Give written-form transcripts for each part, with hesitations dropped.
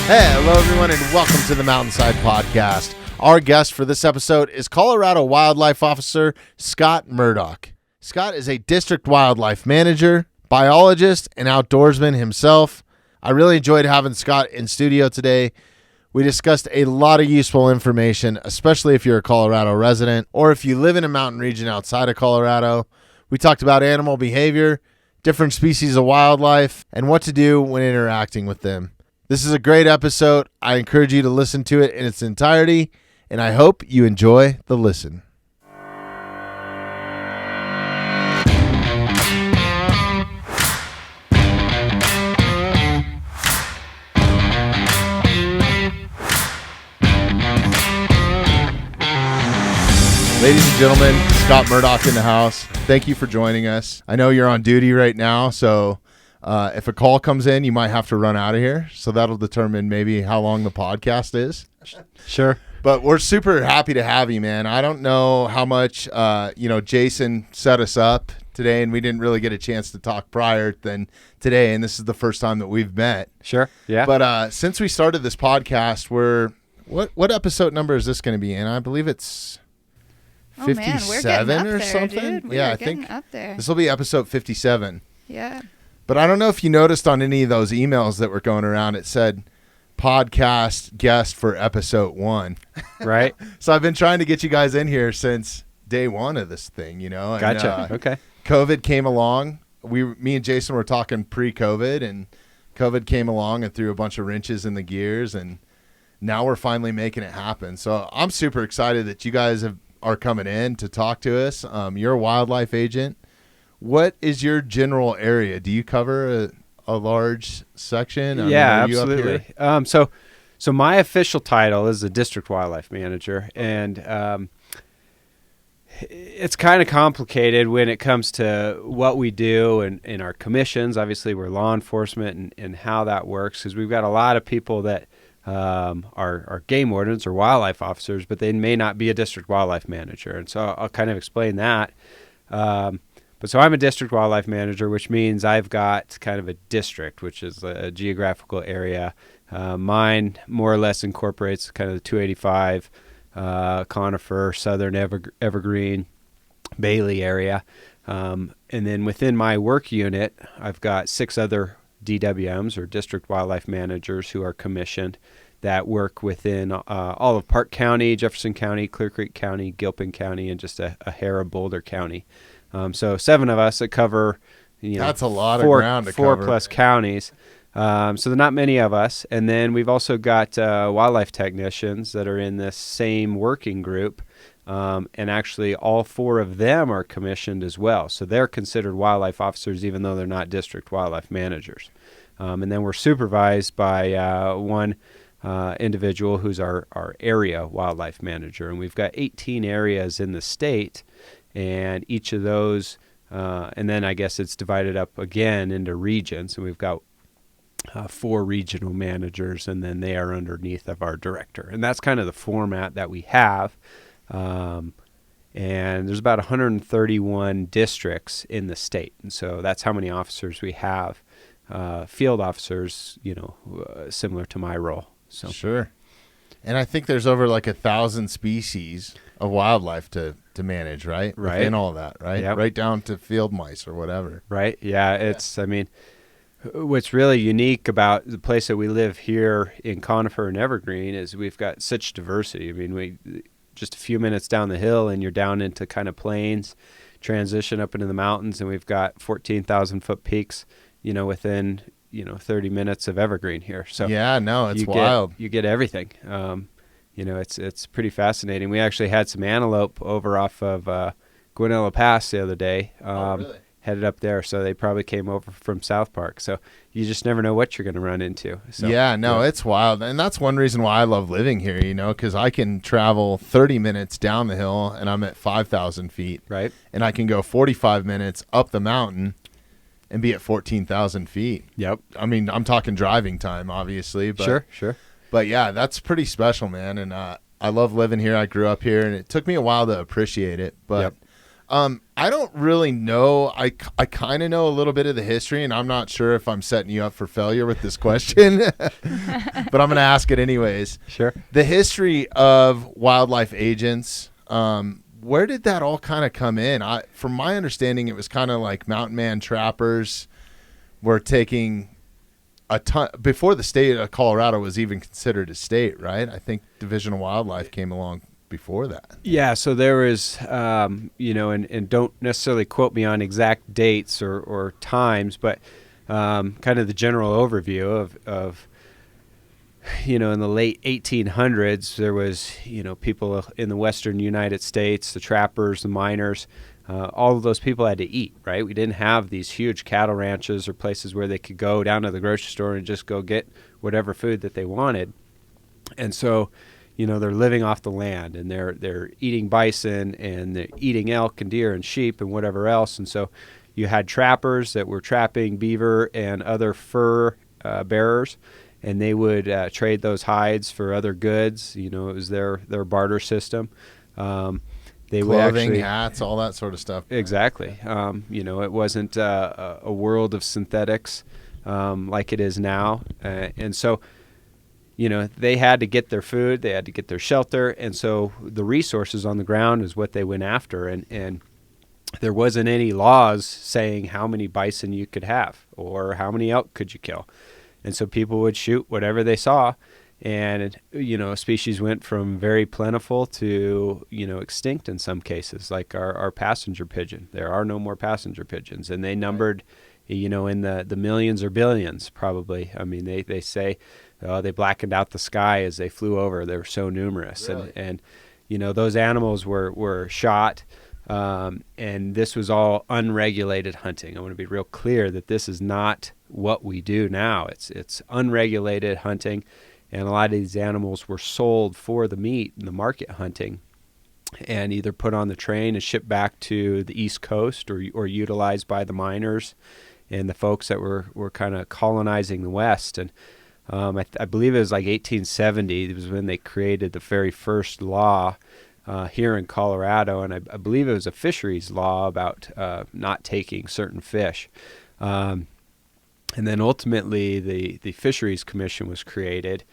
Hey, hello everyone, and welcome to the Mountainside Podcast. Our guest for this episode is Colorado Wildlife Officer Scott Murdoch. Scott is a district wildlife manager, biologist, and outdoorsman himself. I really enjoyed having Scott in studio today. We discussed a lot of useful information, especially if you're a Colorado resident or if you live in a mountain region outside of Colorado. We talked about animal behavior, different species of wildlife, and what to do when interacting with them. This is a great episode. I encourage you to listen to it in its entirety, and I hope you enjoy the listen. Ladies and gentlemen, Scott Murdoch in the house. Thank you for joining us. I know you're on duty right now, so if a call comes in, you might have to run out of here. So that'll determine maybe how long the podcast is. Sure. But we're super happy to have you, man. I don't know how much, Jason set us up today, and we didn't really get a chance to talk prior than today, and this is the first time that we've met. Sure, yeah. But since we started this podcast, what episode number is this going to be in? I believe it's 57 or something. Dude. Yeah, I think up there. This will be episode 57. Yeah. But I don't know if you noticed on any of those emails that were going around, it said podcast guest for episode 1. Right. So I've been trying to get you guys in here since day one of this thing, you know. And, gotcha. Okay. COVID came along. Me and Jason were talking pre-COVID, and COVID came along and threw a bunch of wrenches in the gears, and now we're finally making it happen. So I'm super excited that you guys are coming in to talk to us. You're a wildlife agent. What is your general area? Do you cover a large section? Yeah, absolutely. So my official title is the district wildlife manager, and it's kind of complicated when it comes to what we do and in our commissions. Obviously, we're law enforcement and how that works, because we've got a lot of people that are game wardens or wildlife officers, but they may not be a district wildlife manager. And so I'll kind of explain that. But so I'm a district wildlife manager, which means I've got kind of a district, which is a geographical area. Mine more or less incorporates kind of the 285, Conifer, Southern Evergreen, Bailey area. And then within my work unit, I've got 6 other DWMs, or district wildlife managers, who are commissioned, that work within all of Park County, Jefferson County, Clear Creek County, Gilpin County, and just a hair of Boulder County. So 7 of us that cover, that's a lot of ground to cover. 4+ counties. So there are not many of us. And then we've also got wildlife technicians that are in this same working group. And actually all 4 of them are commissioned as well. So they're considered wildlife officers, even though they're not district wildlife managers. And then we're supervised by one individual who's our area wildlife manager. And we've got 18 areas in the state. And each of those, and then I guess it's divided up again into regions. And we've got 4 regional managers, and then they are underneath of our director. And that's kind of the format that we have. And there's about 131 districts in the state. And so that's how many officers we have, field officers, similar to my role. So. Sure. And I think there's over like 1,000 species of wildlife to manage, right? Right. Within all that, right? Yep. Right down to field mice or whatever. Right. Yeah. What's really unique about the place that we live here in Conifer and Evergreen is we've got such diversity. I mean, we just a few minutes down the hill and you're down into kind of plains, transition up into the mountains, and we've got 14,000 foot peaks, within 30 minutes of Evergreen here. So yeah, no, it's wild. You get everything. It's pretty fascinating. We actually had some antelope over off of Guanella Pass the other day. Really? Headed up there, so they probably came over from South Park. So you just never know what you're going to run into. So, yeah, no, it's wild. And that's one reason why I love living here, because I can travel 30 minutes down the hill and I'm at 5,000 feet. Right. And I can go 45 minutes up the mountain and be at 14,000 feet. Yep. I mean, I'm talking driving time, obviously. But, Sure. But yeah, that's pretty special, man. And I love living here. I grew up here, and it took me a while to appreciate it. But I don't really know. I kind of know a little bit of the history, and I'm not sure if I'm setting you up for failure with this question, but I'm going to ask it anyways. Sure. The history of wildlife agents, where did that all kind of come in? From my understanding, it was kind of like mountain man trappers were taking a ton before the state of Colorado was even considered a state, right? I think Division of Wildlife came along before that. Yeah, so there was, and don't necessarily quote me on exact dates or times, but kind of the general overview of in the late 1800s, there was, people in the western United States, the trappers, the miners, all of those people had to eat, right? We didn't have these huge cattle ranches or places where they could go down to the grocery store and just go get whatever food that they wanted. And so, they're living off the land, and they're eating bison, and they're eating elk and deer and sheep and whatever else. And so you had trappers that were trapping beaver and other fur bearers, and they would trade those hides for other goods. It was their barter system. They Clothing, would actually, hats, all that sort of stuff. Exactly. It wasn't a world of synthetics like it is now. And so, they had to get their food, they had to get their shelter, and so the resources on the ground is what they went after. And there wasn't any laws saying how many bison you could have or how many elk could you kill. And so people would shoot whatever they saw. And, a species went from very plentiful to, extinct in some cases, like our passenger pigeon. There are no more passenger pigeons, and they numbered, in the millions or billions probably. I mean, they say they blackened out the sky as they flew over. They were so numerous. Really? And those animals were shot, and this was all unregulated hunting. I want to be real clear that this is not what we do now. It's unregulated hunting. And a lot of these animals were sold for the meat in the market hunting, and either put on the train and shipped back to the East Coast or utilized by the miners and the folks that were kind of colonizing the West. And I believe it was like 1870 was when they created the very first law here in Colorado, and I believe it was a fisheries law about not taking certain fish. And then ultimately the Fisheries Commission was created.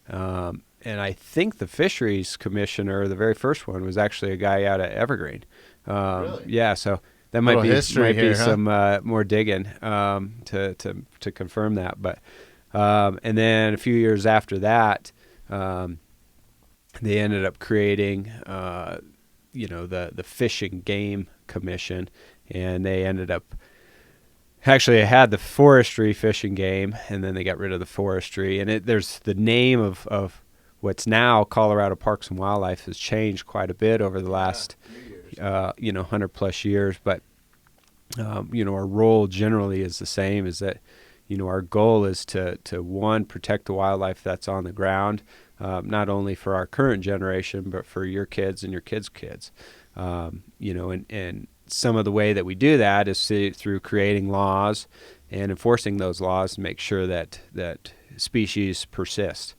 And I think the Fisheries Commissioner, the very first one, was actually a guy out of Evergreen. Really? Yeah, so that might be here, huh? some more digging to confirm that. But and then a few years after that, they ended up creating the Fish and Game Commission, and they ended up actually, I had the forestry, fish and game, and then they got rid of the forestry. And there's the name of what's now Colorado Parks and Wildlife has changed quite a bit over the last, 100 plus years. But, our role generally is the same, is that, our goal is to one, protect the wildlife that's on the ground, not only for our current generation, but for your kids and your kids' kids. And some of the way that we do that is through creating laws and enforcing those laws to make sure that species persist.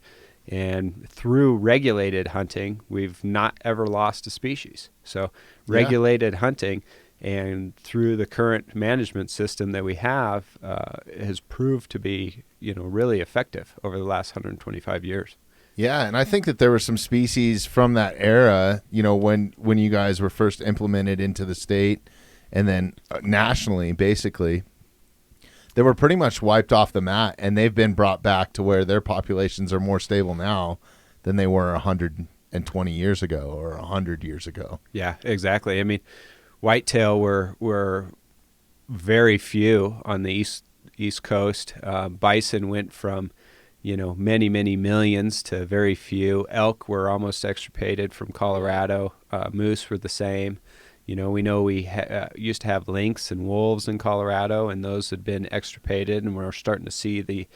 And through regulated hunting, we've not ever lost a species. So regulated hunting, and through the current management system that we have, has proved to be, really effective over the last 125 years. Yeah, and I think that there were some species from that era, when you guys were first implemented into the state and then nationally, basically, they were pretty much wiped off the mat, and they've been brought back to where their populations are more stable now than they were 120 years ago or 100 years ago. Yeah, exactly. I mean, whitetail were very few on the East Coast. Bison went from many, many millions to very few. Elk were almost extirpated from Colorado. Moose were the same. We know we used to have lynx and wolves in Colorado, and those had been extirpated, and we're starting to see the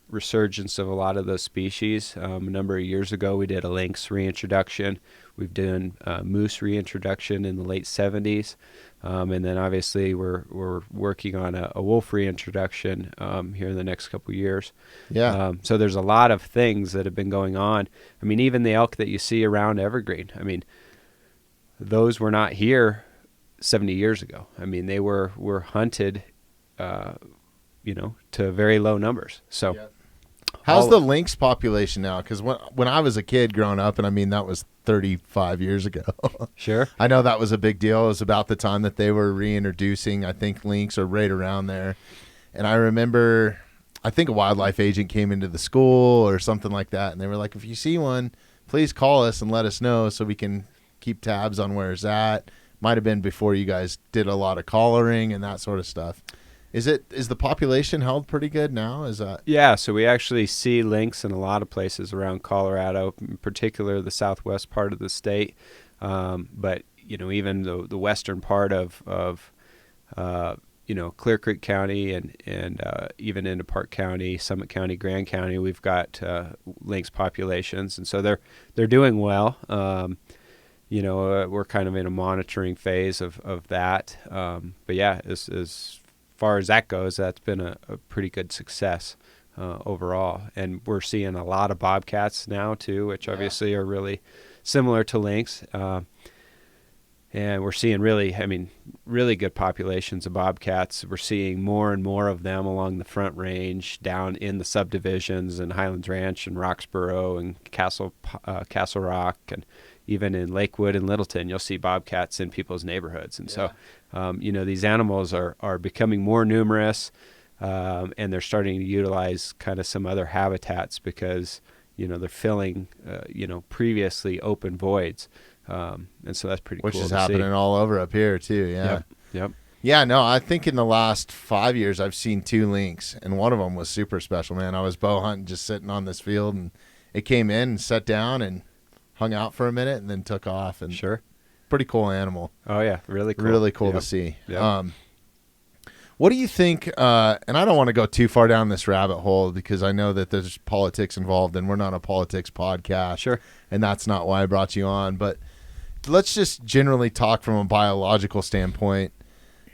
resurgence of a lot of those species. A number of years ago, we did a lynx reintroduction. We've done moose reintroduction in the late 70s. And then obviously we're working on a wolf reintroduction here in the next couple of years. Yeah. So there's a lot of things that have been going on. I mean, even the elk that you see around Evergreen, I mean, those were not here 70 years ago. I mean, they were hunted, to very low numbers. So. Yeah. How's the lynx population now? Because when I was a kid growing up, and I mean that was 35 years ago. Sure. I know that was a big deal. It was about the time that they were reintroducing, I think, lynx, or right around there. And I remember, I think a wildlife agent came into the school or something like that, and they were like, if you see one, please call us and let us know so we can keep tabs on where it's at. Might have been before you guys did a lot of collaring and that sort of stuff. Is the population held pretty good now? Is that? Yeah, so we actually see lynx in a lot of places around Colorado, in particular the southwest part of the state. But even the western part of Clear Creek County and even into Park County, Summit County, Grand County, we've got lynx populations, and so they're doing well. We're kind of in a monitoring phase of that. But yeah, as far as that goes, that's been a pretty good success overall. And we're seeing a lot of bobcats now too, which obviously are really similar to lynx. And we're seeing really good populations of bobcats. We're seeing more and more of them along the Front Range, down in the subdivisions in Highlands Ranch and Roxborough and Castle Rock, and even in Lakewood and Littleton, you'll see bobcats in people's neighborhoods. And so, these animals are becoming more numerous, and they're starting to utilize kind of some other habitats because, they're filling, previously open voids. And so that's pretty cool to see. Which is happening all over up here too. Yeah. Yep. Yeah, no, I think in the last 5 years I've seen 2 lynx, and one of them was super special, man. I was bow hunting, just sitting on this field, and it came in and sat down and hung out for a minute and then took off. And sure. Pretty cool animal. Oh yeah, really cool. Really cool to see. Yep. What do you think, and I don't want to go too far down this rabbit hole because I know that there's politics involved and we're not a politics podcast. Sure. And that's not why I brought you on, but let's just generally talk from a biological standpoint.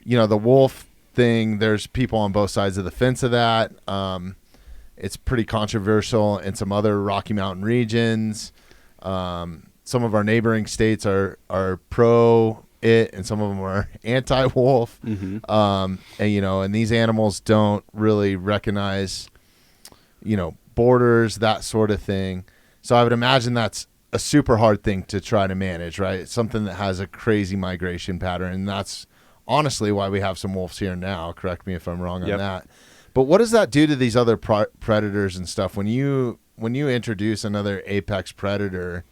The wolf thing, there's people on both sides of the fence of that. It's pretty controversial in some other Rocky Mountain regions. Some of our neighboring states are pro it, and some of them are anti-wolf. Mm-hmm. And these animals don't really recognize, borders, that sort of thing. So I would imagine that's a super hard thing to try to manage, right? It's something that has a crazy migration pattern, and that's honestly why we have some wolves here now. Correct me if I'm wrong on that. But what does that do to these other predators and stuff? When you introduce another apex predator,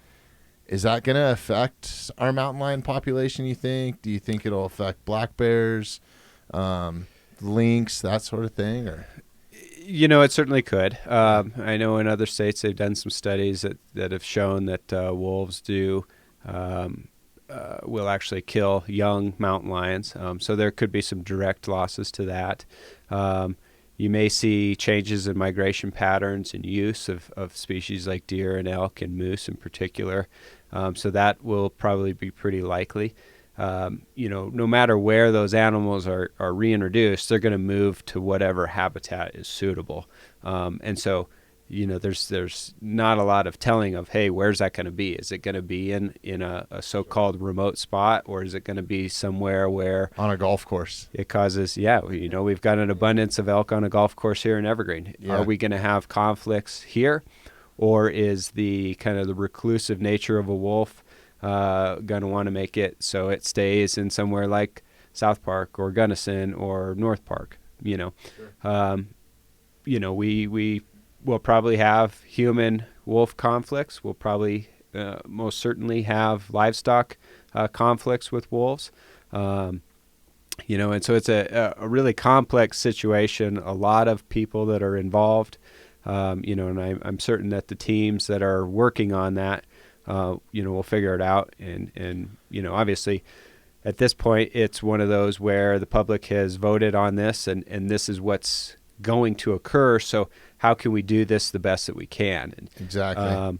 is that going to affect our mountain lion population, you think? Do you think it'll affect black bears, lynx, that sort of thing? Or it certainly could. I know in other states they've done some studies that have shown that wolves will actually kill young mountain lions. So there could be some direct losses to that. You may see changes in migration patterns and use of species like deer and elk and moose in particular. So that will probably be pretty likely. No matter where those animals are reintroduced, they're going to move to whatever habitat is suitable. And so, there's not a lot of telling of, hey, where's that going to be? Is it going to be in a so-called remote spot, or is it going to be somewhere where on a golf course it causes, we've got an abundance of elk on a golf course here in Evergreen. Yeah. Are we going to have conflicts here, or is the kind of the reclusive nature of a wolf going to want to make it so it stays in somewhere like South Park or Gunnison or North Park? Sure. We will probably have human wolf conflicts. We'll probably most certainly have livestock conflicts with wolves. And so it's a really complex situation. A lot of people that are involved. And I'm certain that the teams that are working on that, will figure it out. And obviously at this point, it's one of those where the public has voted on this and this is what's going to occur. So how can we do this the best that we can? And, exactly.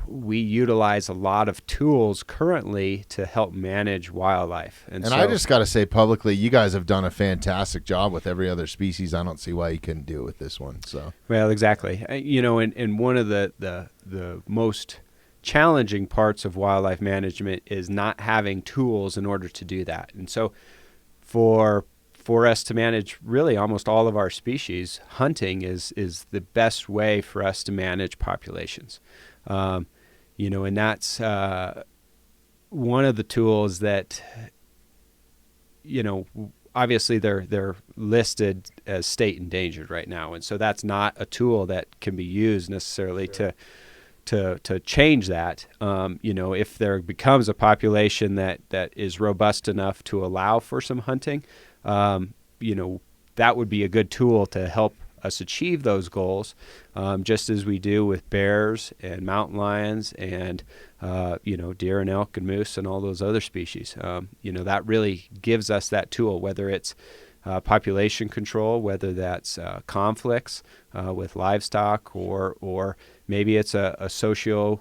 We utilize a lot of tools currently to help manage wildlife. And so, I just got to say publicly, you guys have done a fantastic job with every other species. I don't see why you couldn't do it with this one. So, well, exactly. And one of the most challenging parts of wildlife management is not having tools in order to do that. And so for us to manage really almost all of our species, hunting is the best way for us to manage populations. And that's one of the tools that, obviously they're listed as state endangered right now. And so that's not a tool that can be used necessarily to change that. If there becomes a population that is robust enough to allow for some hunting, that would be a good tool to help us achieve those goals, just as we do with bears and mountain lions and, deer and elk and moose and all those other species. That really gives us that tool, whether it's population control, whether that's conflicts with livestock, or maybe it's a social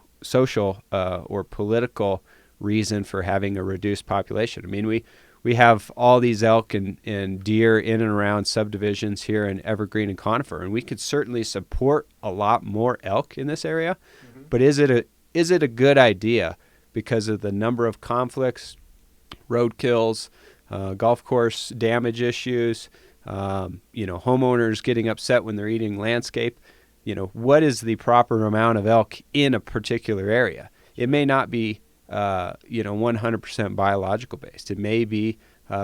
or political reason for having a reduced population. I mean, we have all these elk and deer in and around subdivisions here in Evergreen and Conifer, and we could certainly support a lot more elk in this area. Mm-hmm. But is it a good idea because of the number of conflicts, road kills, golf course damage issues, homeowners getting upset when they're eating landscape? What is the proper amount of elk in a particular area? It may not be 100% biological based. It may be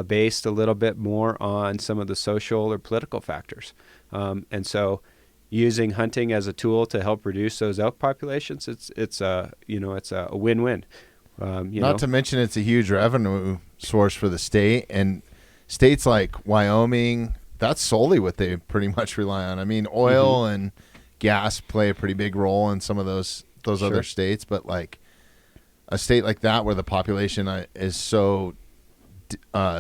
based a little bit more on some of the social or political factors. And so using hunting as a tool to help reduce those elk populations, it's a win-win. Not to mention it's a huge revenue source for the state, and states like Wyoming, that's solely what they pretty much rely on. I mean, oil mm-hmm. and gas play a pretty big role in some of those sure. other states, but like a state like that where the population is so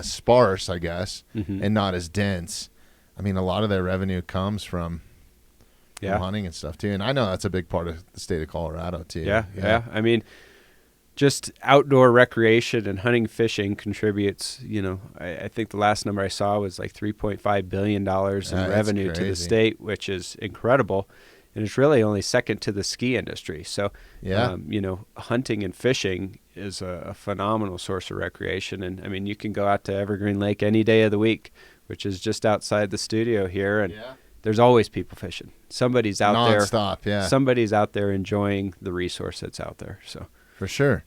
sparse, I guess, mm-hmm. and not as dense. I mean, a lot of their revenue comes from hunting and stuff too. And I know that's a big part of the state of Colorado too. Yeah. I mean, just outdoor recreation and hunting, fishing contributes, I think the last number I saw was like $3.5 billion in revenue to the state, which is incredible. And it's really only second to the ski industry. So, hunting and fishing is a phenomenal source of recreation. And, I mean, you can go out to Evergreen Lake any day of the week, which is just outside the studio here. And there's always people fishing. Somebody's out non-stop, there. Somebody's out there enjoying the resource that's out there. So for sure.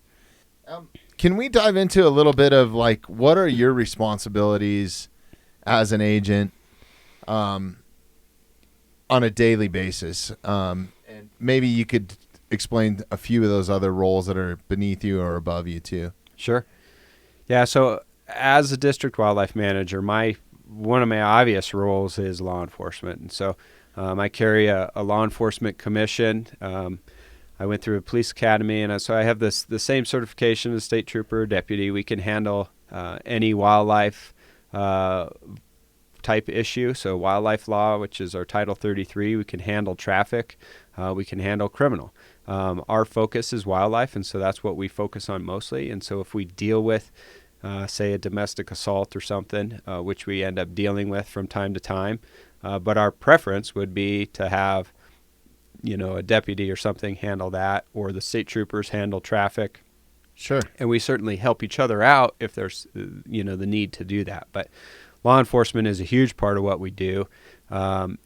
Can we dive into a little bit of, like, what are your responsibilities as an agent on a daily basis? And maybe you could explain a few of those other roles that are beneath you or above you too. Sure. Yeah. So as a district wildlife manager, one of my obvious roles is law enforcement. And so I carry a law enforcement commission. I went through a police academy, and so I have the same certification as state trooper, deputy. We can handle any wildlife type issue. So wildlife law, which is our Title 33, we can handle traffic, we can handle criminal. Our focus is wildlife, and so that's what we focus on mostly. And so if we deal with, say, a domestic assault or something, which we end up dealing with from time to time, but our preference would be to have a deputy or something handle that, or the state troopers handle traffic. Sure. And we certainly help each other out if there's, the need to do that. But law enforcement is a huge part of what we do, and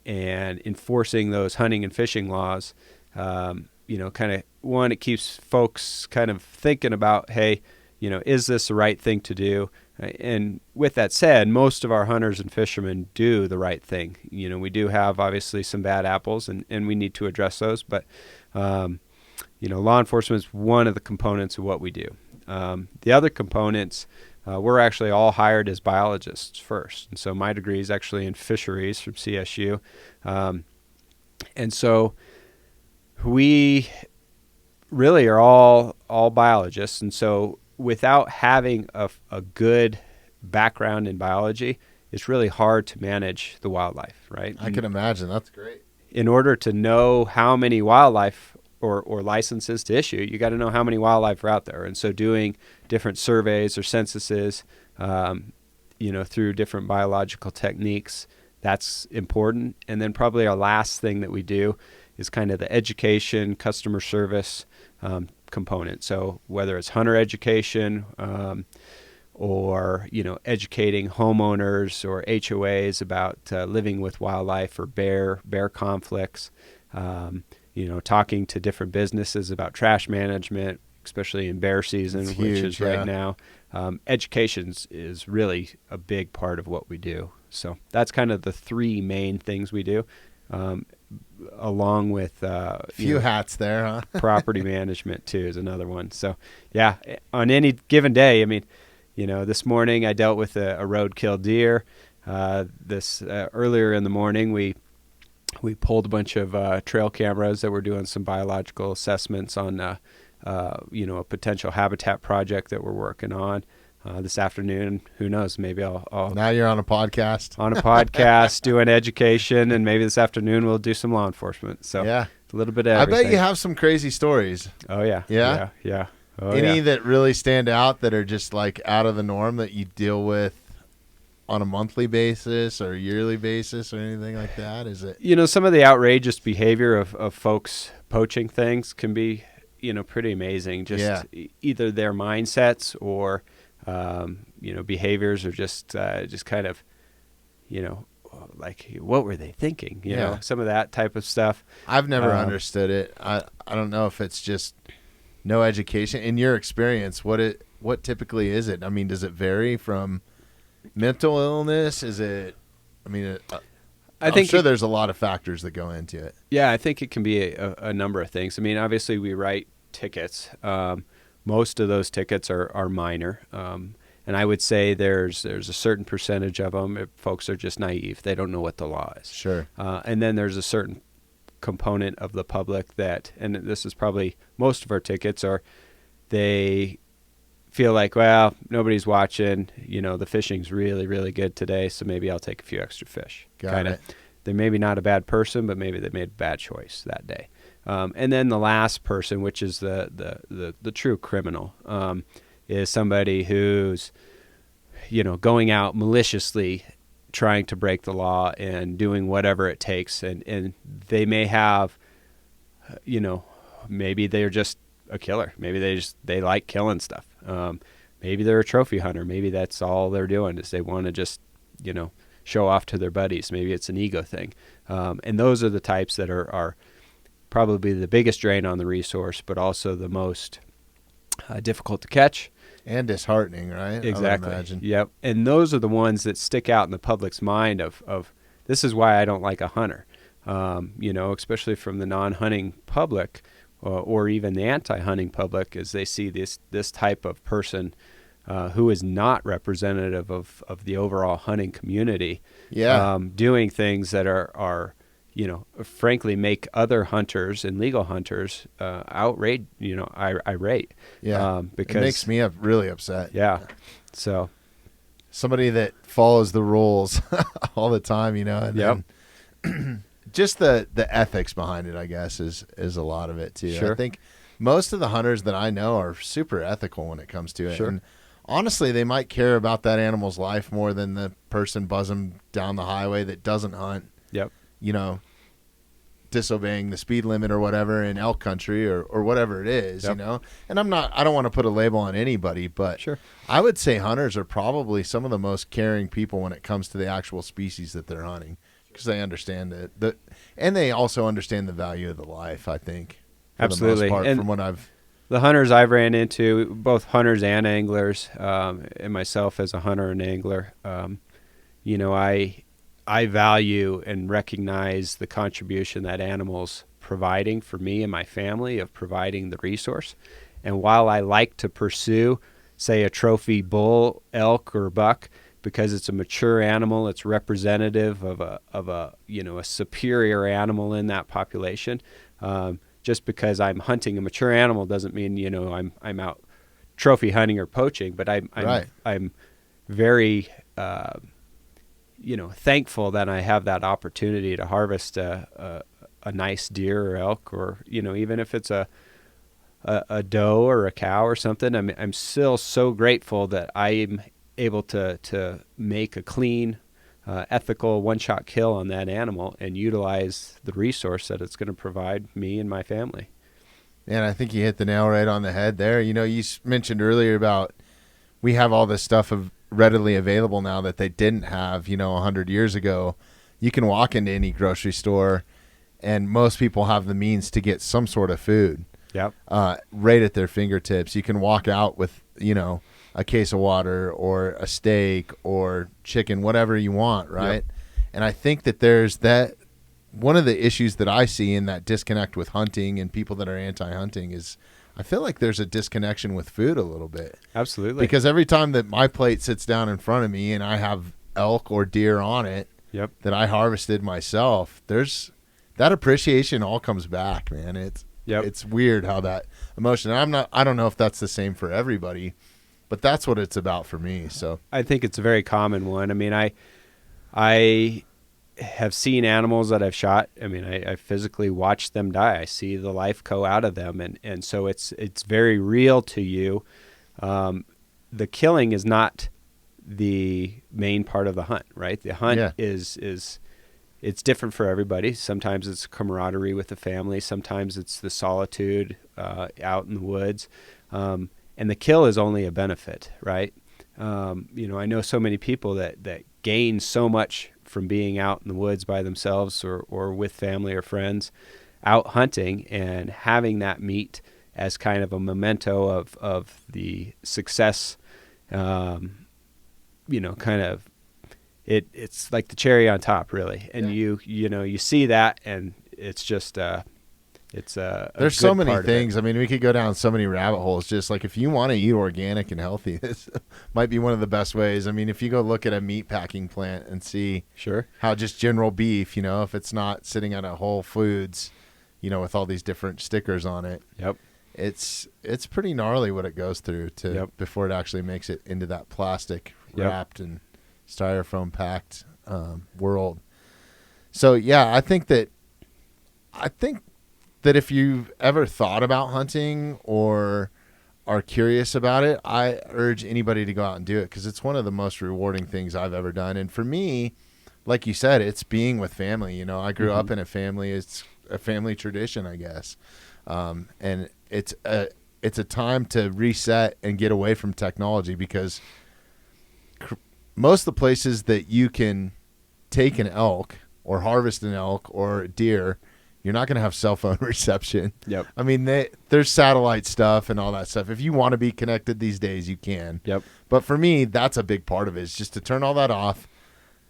enforcing those hunting and fishing laws, kind of, one, it keeps folks kind of thinking about, hey, is this the right thing to do? And with that said, most of our hunters and fishermen do the right thing. We do have obviously some bad apples, and we need to address those. But, law enforcement is one of the components of what we do. The other components, we're actually all hired as biologists first. And so my degree is actually in fisheries from CSU. And so we really are all biologists. And so without having a good background in biology, it's really hard to manage the wildlife, right? I can imagine. That's great. In order to know how many wildlife or licenses to issue, you got to know how many wildlife are out there. And so doing different surveys or censuses, through different biological techniques, that's important. And then probably our last thing that we do is kind of the education, customer service, component. So whether it's hunter education, or educating homeowners or HOAs about living with wildlife or bear conflicts, talking to different businesses about trash management, especially in bear season, It's which huge, is right now. Education is really a big part of what we do. So that's kind of the three main things we do, along with few hats there, huh? property management too is another one. So yeah, on any given day, I mean, this morning I dealt with a roadkill deer. Earlier in the morning, we pulled a bunch of trail cameras that were doing some biological assessments on a potential habitat project that we're working on. This afternoon, who knows? Maybe I'll now you're on a podcast. Doing education, and maybe this afternoon we'll do some law enforcement. So yeah, a little bit of I everything. bet you have some crazy stories. Oh yeah, yeah. Oh, Any that really stand out that are just like out of the norm that you deal with on a monthly basis or yearly basis or anything like that? Is it? Some of the outrageous behavior of folks poaching things can be, pretty amazing. Just either their mindsets or behaviors are just kind of, like what were they thinking? You know, some of that type of stuff. I've never understood it. I don't know if it's just no education. In your experience, what typically is it? I mean, does it vary from mental illness? Is it? I mean, I'm sure there's a lot of factors that go into it. Yeah, I think it can be a number of things. I mean, obviously we write tickets. Most of those tickets are minor, and I would say there's a certain percentage of them if folks are just naive. They don't know what the law is. Sure. And then there's a certain component of the public that, and this is probably most of our tickets, are they feel like, well, nobody's watching. The fishing's really, really good today, so maybe I'll take a few extra fish. Got it. They're maybe not a bad person, but maybe they made a bad choice that day. And then the last person, which is the true criminal, is somebody who's, going out maliciously trying to break the law and doing whatever it takes. And they may have, maybe they're just a killer. Maybe they like killing stuff. Maybe they're a trophy hunter. Maybe that's all they're doing is they want to just, show off to their buddies. Maybe it's an ego thing. And those are the types that are probably the biggest drain on the resource, but also the most difficult to catch. And disheartening, right? Exactly. I would imagine. Yep. And those are the ones that stick out in the public's mind of this is why I don't like a hunter, especially from the non-hunting public or even the anti-hunting public, as they see this type of person who is not representative of the overall hunting community, doing things that are frankly make other hunters and legal hunters irate. Yeah, because it makes me really upset. Yeah, so somebody that follows the rules all the time, and then just the ethics behind it, I guess, is a lot of it too. Sure. I think most of the hunters that I know are super ethical when it comes to it. Sure. And honestly, they might care about that animal's life more than the person buzzing down the highway that doesn't hunt. Yep. Disobeying the speed limit or whatever in elk country or whatever it is, And I don't want to put a label on anybody, but sure. I would say hunters are probably some of the most caring people when it comes to the actual species that they're hunting, because they understand it. And they also understand the value of the life, I think. Absolutely. For the most part, and from what the hunters I've ran into, both hunters and anglers, and myself as a hunter and angler, I value and recognize the contribution that animals providing for me and my family of providing the resource. And while I like to pursue, say, a trophy bull, elk, or buck, because it's a mature animal, it's representative of a superior animal in that population. Just because I'm hunting a mature animal doesn't mean I'm out trophy hunting or poaching. But I'm very thankful that I have that opportunity to harvest a nice deer or elk, or even if it's a doe or a cow or something. I'm still so grateful that I'm able to make a clean, ethical one-shot kill on that animal and utilize the resource that it's going to provide me and my family. And I think you hit the nail right on the head there. You know, you mentioned earlier about we have all this stuff readily available now that they didn't have, 100 years ago. You can walk into any grocery store, and most people have the means to get some sort of food. Yep. Right at their fingertips. You can walk out with, a case of water or a steak or chicken, whatever you want, right? Yep. And I think that there's that. One of the issues that I see in that disconnect with hunting and people that are anti-hunting is I feel like there's a disconnection with food a little bit. Absolutely. Because every time that my plate sits down in front of me and I have elk or deer on it that I harvested myself, there's that appreciation all comes back, man. It's weird how that emotion. I don't know if that's the same for everybody, but that's what it's about for me. So I think it's a very common one. I mean, I have seen animals that I've shot. I mean, I physically watched them die. I see the life go out of them, and so it's very real to you. The killing is not the main part of the hunt, right? The hunt is it's different for everybody. Sometimes it's camaraderie with the family. Sometimes it's the solitude out in the woods, and the kill is only a benefit, right? I know so many people that gain so much from being out in the woods by themselves or with family or friends out hunting, and having that meat as kind of a memento of the success, kind of it's like the cherry on top, really. And you see that, and it's just there's so many things. I mean, we could go down so many rabbit holes. Just like if you want to eat organic and healthy, this might be one of the best ways. I mean, if you go look at a meat packing plant and see how just general beef, if it's not sitting at a Whole Foods, with all these different stickers on it. Yep. It's pretty gnarly what it goes through before it actually makes it into that plastic wrapped and styrofoam packed world. So I think that if you've ever thought about hunting or are curious about it, I urge anybody to go out and do it, because it's one of the most rewarding things I've ever done. And for me, like you said, it's being with family. I grew up in a family. It's a family tradition, I guess. And it's a time to reset and get away from technology, because most of the places that you can take an elk or harvest an elk or a deer, you're not going to have cell phone reception. Yep. I mean, there's satellite stuff and all that stuff. If you want to be connected these days, you can. Yep. But for me, that's a big part of it, is just to turn all that off.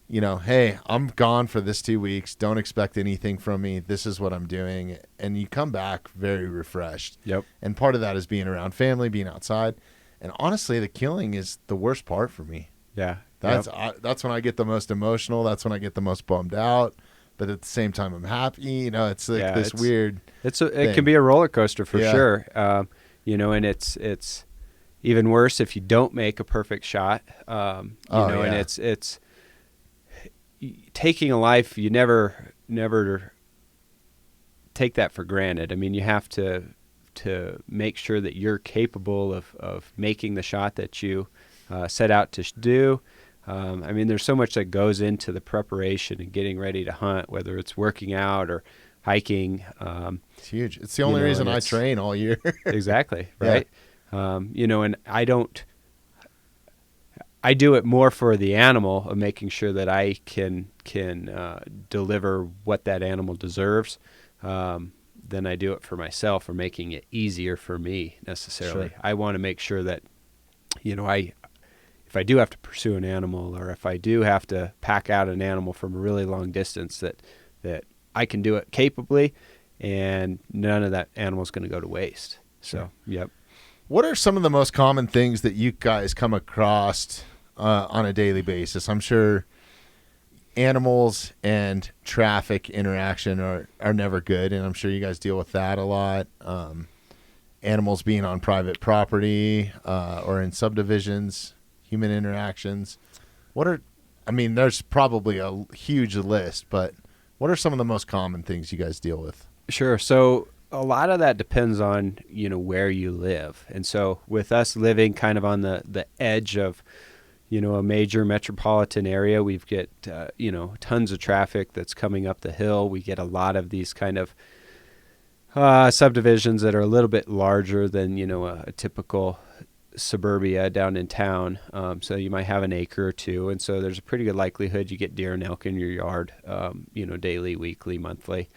Hey, I'm gone for this 2 weeks. Don't expect anything from me. This is what I'm doing. And you come back very refreshed. Yep. And part of that is being around family, being outside. And honestly, the killing is the worst part for me. Yeah. That's when I get the most emotional. That's when I get the most bummed out. But at the same time, I'm happy. It's like this weird. It can be a roller coaster for sure. And it's even worse if you don't make a perfect shot. And it's taking a life. You never take that for granted. I mean, you have to make sure that you're capable of making the shot that you set out to do. I mean, there's so much that goes into the preparation and getting ready to hunt, whether it's working out or hiking. It's huge. It's the only reason I train all year. Exactly. Right. And I do it more for the animal, of making sure that I can deliver what that animal deserves, than I do it for myself, or making it easier for me necessarily. Sure. I want to make sure that, if I do have to pursue an animal, or if I do have to pack out an animal from a really long distance, that I can do it capably, and none of that animal is going to go to waste. So, yep. What are some of the most common things that you guys come across on a daily basis? I'm sure animals and traffic interaction are never good, and I'm sure you guys deal with that a lot. Animals being on private property or in subdivisions, human interactions. There's probably a huge list, but what are some of the most common things you guys deal with? Sure. So a lot of that depends on, where you live. And so with us living kind of on the edge of, a major metropolitan area, we've get, tons of traffic that's coming up the hill. We get a lot of these kind of Subdivisions that are a little bit larger than, a typical suburbia down in town. So you might have an acre or two. And so there's a pretty good likelihood you get deer and elk in your yard, daily, weekly, monthly.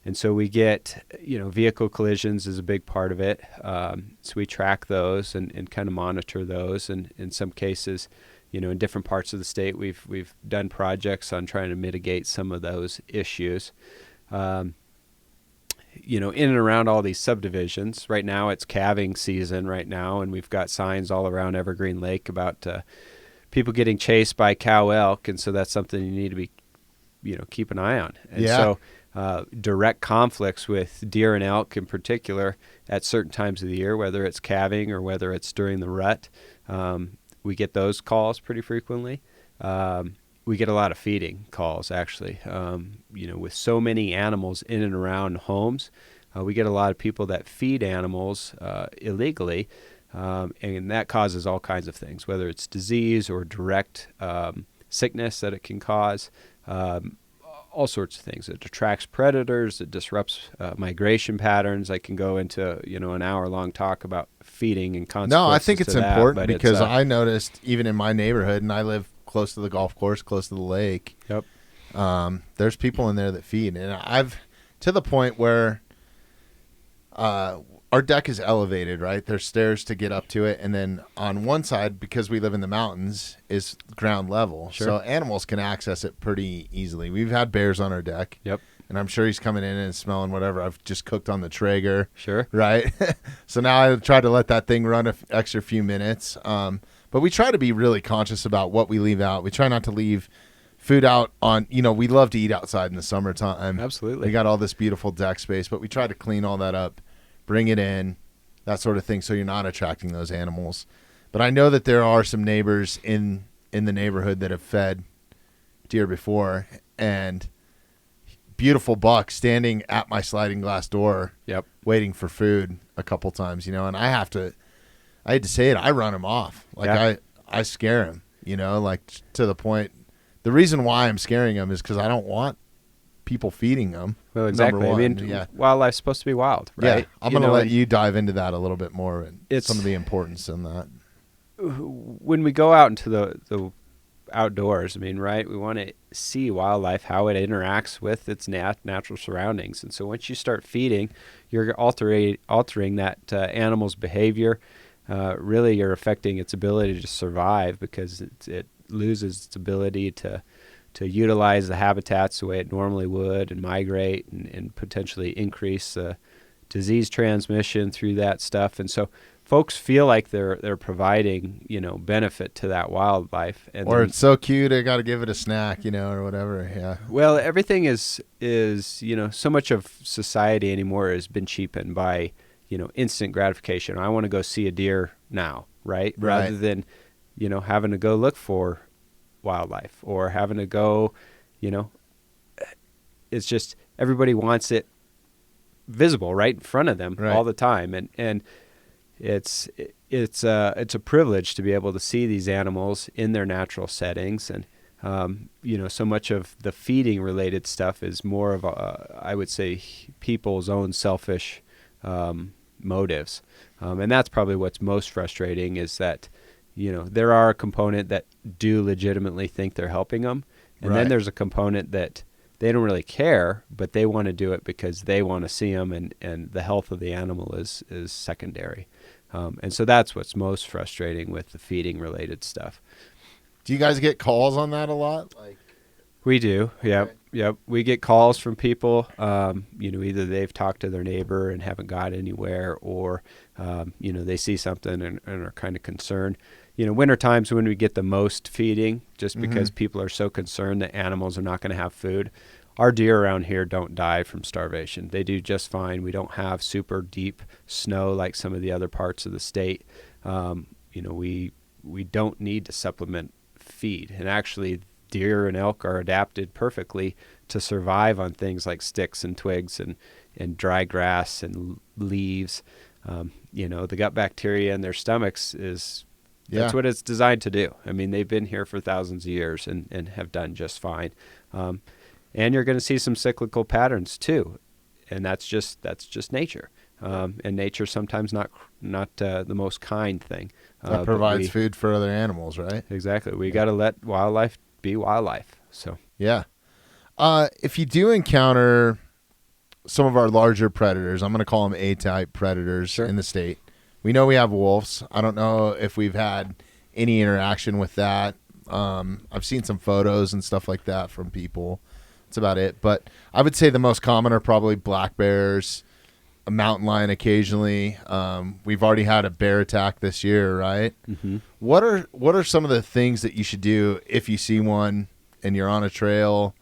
And so we get, vehicle collisions is a big part of it. So we track those and kind of monitor those. And in some cases, in different parts of the state, we've done projects on trying to mitigate some of those issues. In and around all these subdivisions. Right now it's calving season right now, and we've got signs all around Evergreen Lake about people getting chased by cow elk, and so that's something you need to be, keep an eye on. And so direct conflicts with deer and elk in particular at certain times of the year, whether it's calving or whether it's during the rut, we get those calls pretty frequently. We get a lot of feeding calls, actually. With so many animals in and around homes, we get a lot of people that feed animals illegally, and that causes all kinds of things, whether it's disease or direct sickness that it can cause, all sorts of things. It attracts predators, it disrupts migration patterns. I can go into, an hour-long talk about feeding and consequences. No, I think it's important that, because I noticed even in my neighborhood, and I live close to the golf course, close to the lake. Yep. There's people in there that feed, and I've to the point where our deck is elevated, right? There's stairs to get up to it, and then on one side, because we live in the mountains, is ground level. Sure. So animals can access it pretty easily. We've had bears on our deck. Yep. And I'm sure he's coming in and smelling whatever I've just cooked on the Traeger. Sure. Right? So now I try to let that thing run an extra few minutes. But we try to be really conscious about what we leave out. We try not to leave food out on, we love to eat outside in the summertime. Absolutely. We got all this beautiful deck space, but we try to clean all that up, bring it in, that sort of thing, so you're not attracting those animals. But I know that there are some neighbors in the neighborhood that have fed deer before, and beautiful buck standing at my sliding glass door, Yep. waiting for food a couple times, and I hate to say it, I run him off. I scare him, to the point. The reason why I'm scaring him is because I don't want people feeding them. Well, exactly. I mean, wildlife's supposed to be wild, right? Yeah, I'm going to let you dive into that a little bit more and some of the importance in that. When we go out into the outdoors, right, we want to see wildlife, how it interacts with its natural surroundings. And so once you start feeding, you're altering that animal's behavior. Really, you're affecting its ability to survive because it loses its ability to utilize the habitats the way it normally would and migrate and potentially increase disease transmission through that stuff. And so folks feel like they're providing, benefit to that wildlife. Or it's so cute, I got to give it a snack, or whatever. Yeah. Well, everything is so much of society anymore has been cheapened by, instant gratification. I want to go see a deer now, right? Rather than, having to go look for wildlife or having to go, it's just everybody wants it visible right in front of them all the time. And it's a privilege to be able to see these animals in their natural settings. And, so much of the feeding related stuff is more of I would say people's own selfish, motives. And that's probably what's most frustrating is that, there are a component that do legitimately think they're helping them. And then there's a component that they don't really care, but they want to do it because they want to see them and the health of the animal is secondary. And so that's what's most frustrating with the feeding related stuff. Do you guys get calls on that a lot? We do. Okay. Yep. We get calls from people, either they've talked to their neighbor and haven't got anywhere or, they see something and are kind of concerned. Winter times when we get the most feeding, just because people are so concerned that animals are not going to have food. Our deer around here don't die from starvation. They do just fine. We don't have super deep snow like some of the other parts of the state. We don't need to supplement feed. And actually, deer and elk are adapted perfectly to survive on things like sticks and twigs and dry grass and leaves. The gut bacteria in their stomachs that's what it's designed to do. I mean, they've been here for thousands of years and have done just fine. And you're going to see some cyclical patterns too. and that's just nature. And nature sometimes not the most kind thing. That provides food for other animals, right? Exactly. We got to let wildlife be wildlife. So yeah. If you do encounter some of our larger predators, I'm going to call them A-type predators in the state. We know we have wolves. I don't know if we've had any interaction with that. I've seen some photos and stuff like that from people. That's about it. But I would say the most common are probably black bears, a mountain lion occasionally. We've already had a bear attack this year, right? Mm-hmm. What are some of the things that you should do if you see one and you're on a trail,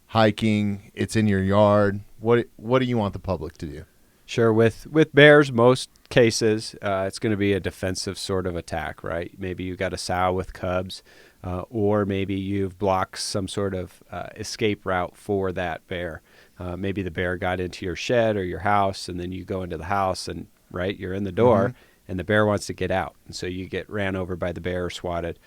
hiking, it's in your yard? What do you want the public to do? Sure. With bears, most cases, it's going to be a defensive sort of attack, right? Maybe you got a sow with cubs, or maybe you've blocked some sort of escape route for that bear. Maybe the bear got into your shed or your house, and then you go into the house, and you're in the door, and the bear wants to get out, and so you get ran over by the bear or swatted.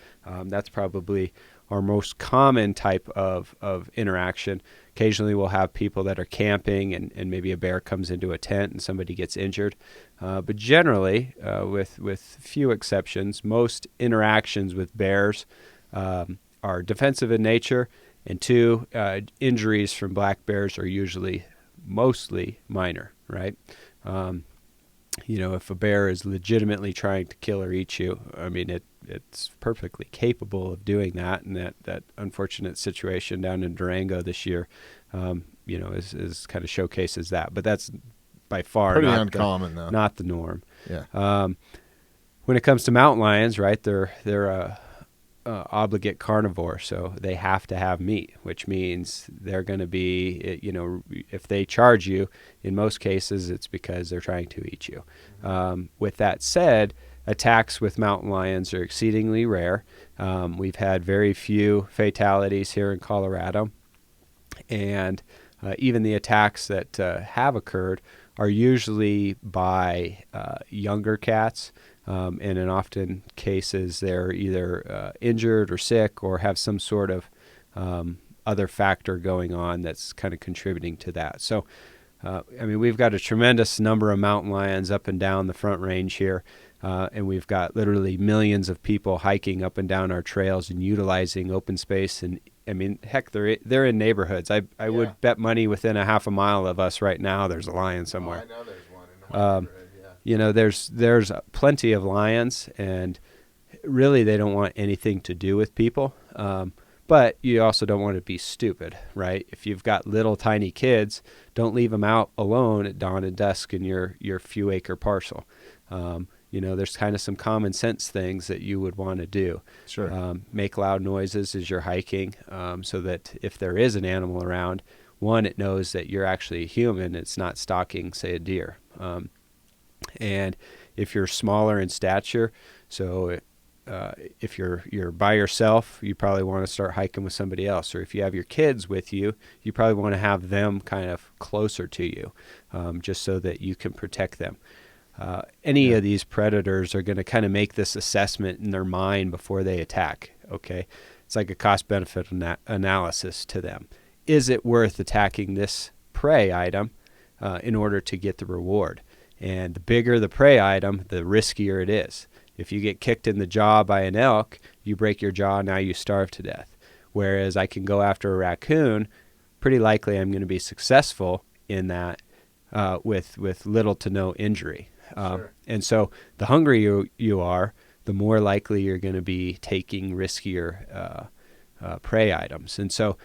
That's probably our most common type of interaction. Occasionally we'll have people that are camping and maybe a bear comes into a tent and somebody gets injured. But generally, with few exceptions, most interactions with bears are defensive in nature. And two, injuries from black bears are usually mostly minor, right? If a bear is legitimately trying to kill or eat you, I mean, it's perfectly capable of doing that. And that unfortunate situation down in Durango this year, is kind of showcases that. But that's by far pretty uncommon, though. Not the norm. Yeah. When it comes to mountain lions, right, they're a obligate carnivore, so they have to have meat, which means they're going to be, if they charge you, in most cases, it's because they're trying to eat you. With that said, attacks with mountain lions are exceedingly rare. We've had very few fatalities here in Colorado, and even the attacks that have occurred are usually by younger cats. And in often cases, they're either injured or sick or have some sort of other factor going on that's kind of contributing to that. So, we've got a tremendous number of mountain lions up and down the Front Range here, and we've got literally millions of people hiking up and down our trails and utilizing open space. And heck, they're in neighborhoods. I would bet money within a half a mile of us right now there's a lion somewhere. Oh, I know there's one in my neighborhood. There's plenty of lions, and really they don't want anything to do with people. But you also don't want to be stupid, right? If you've got little tiny kids, don't leave them out alone at dawn and dusk in your few acre parcel. There's kind of some common sense things that you would want to do. Sure. Make loud noises as you're hiking, so that if there is an animal around, one, it knows that you're actually a human. It's not stalking, say, a deer. And if you're smaller in stature, so if you're by yourself, you probably want to start hiking with somebody else. Or if you have your kids with you, you probably want to have them kind of closer to you, just so that you can protect them. Any of these predators are going to kind of make this assessment in their mind before they attack. Okay, it's like a cost-benefit analysis to them. Is it worth attacking this prey item in order to get the reward? And the bigger the prey item, the riskier it is. If you get kicked in the jaw by an elk, you break your jaw, now you starve to death. Whereas I can go after a raccoon, pretty likely I'm going to be successful in that with little to no injury. Sure. And so the hungrier you are, the more likely you're going to be taking riskier prey items. And so,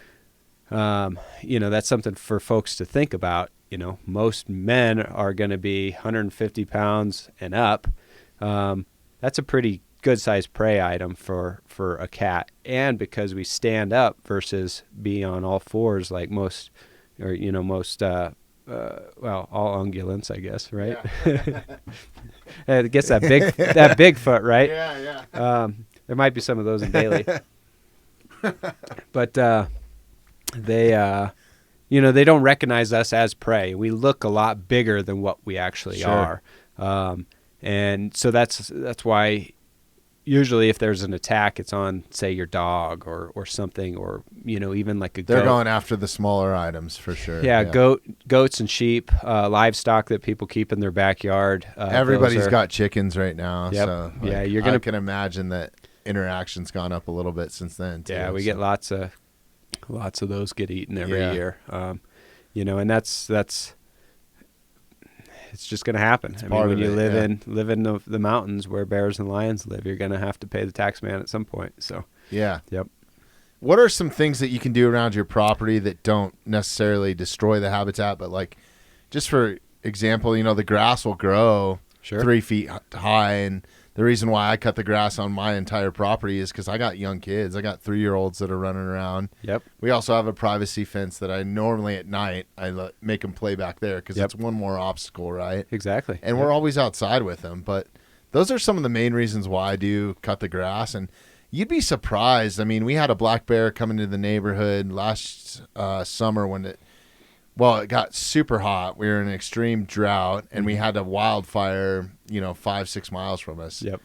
that's something for folks to think about. Most men are going to be 150 pounds and up. That's a pretty good sized prey item for a cat. And because we stand up versus be on all fours like most, or, all ungulants, I guess, right? Yeah. It gets that Bigfoot, right? Yeah. There might be some of those in Bailey. But they don't recognize us as prey. We look a lot bigger than what we actually are. And so that's why usually if there's an attack, it's on, say, your dog or something, or, even like a goat. They're going after the smaller items for sure. Yeah, goats and sheep, livestock that people keep in their backyard. Everybody's got chickens right now. Yep. So Yeah, I can imagine that interaction's gone up a little bit since then too. Yeah, we get lots of those get eaten every year. And that's it's just going to happen. I mean, when you live in the mountains where bears and lions live, you're going to have to pay the tax man at some point. So yeah. Yep. What are some things that you can do around your property that don't necessarily destroy the habitat, but like, just for example, the grass will grow 3 feet high, and the reason why I cut the grass on my entire property is because I got young kids. I got 3-year-olds that are running around. Yep. We also have a privacy fence that I normally at night I make them play back there because it's one more obstacle, right? Exactly. And we're always outside with them. But those are some of the main reasons why I do cut the grass. And you'd be surprised. I mean, we had a black bear come into the neighborhood last summer when it got super hot. We were in an extreme drought, and we had a wildfire, 5-6 miles from us. Yep.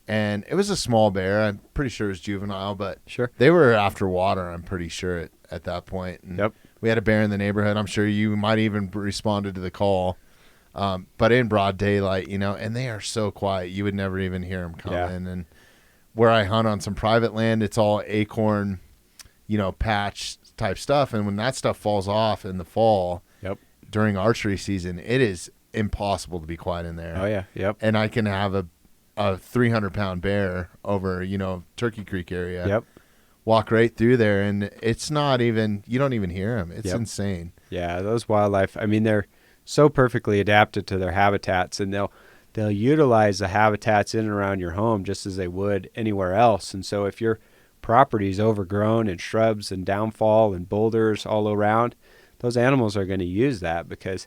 And it was a small bear. I'm pretty sure it was juvenile, but sure, they were after water, I'm pretty sure, at that point. And we had a bear in the neighborhood. I'm sure you might even responded to the call. But in broad daylight, and they are so quiet. You would never even hear them coming. Yeah. And where I hunt on some private land, it's all acorn, patch type stuff. And when that stuff falls off in the fall during archery season, it is impossible to be quiet in there. Oh, yeah. Yep. And I can have a 300-pound bear over, Turkey Creek area. Yep. Walk right through there, and it's not even, you don't even hear them. It's insane. Yeah, those wildlife, I mean, they're so perfectly adapted to their habitats, and they'll utilize the habitats in and around your home just as they would anywhere else. And so if your property is overgrown and shrubs and downfall and boulders all around, those animals are going to use that because,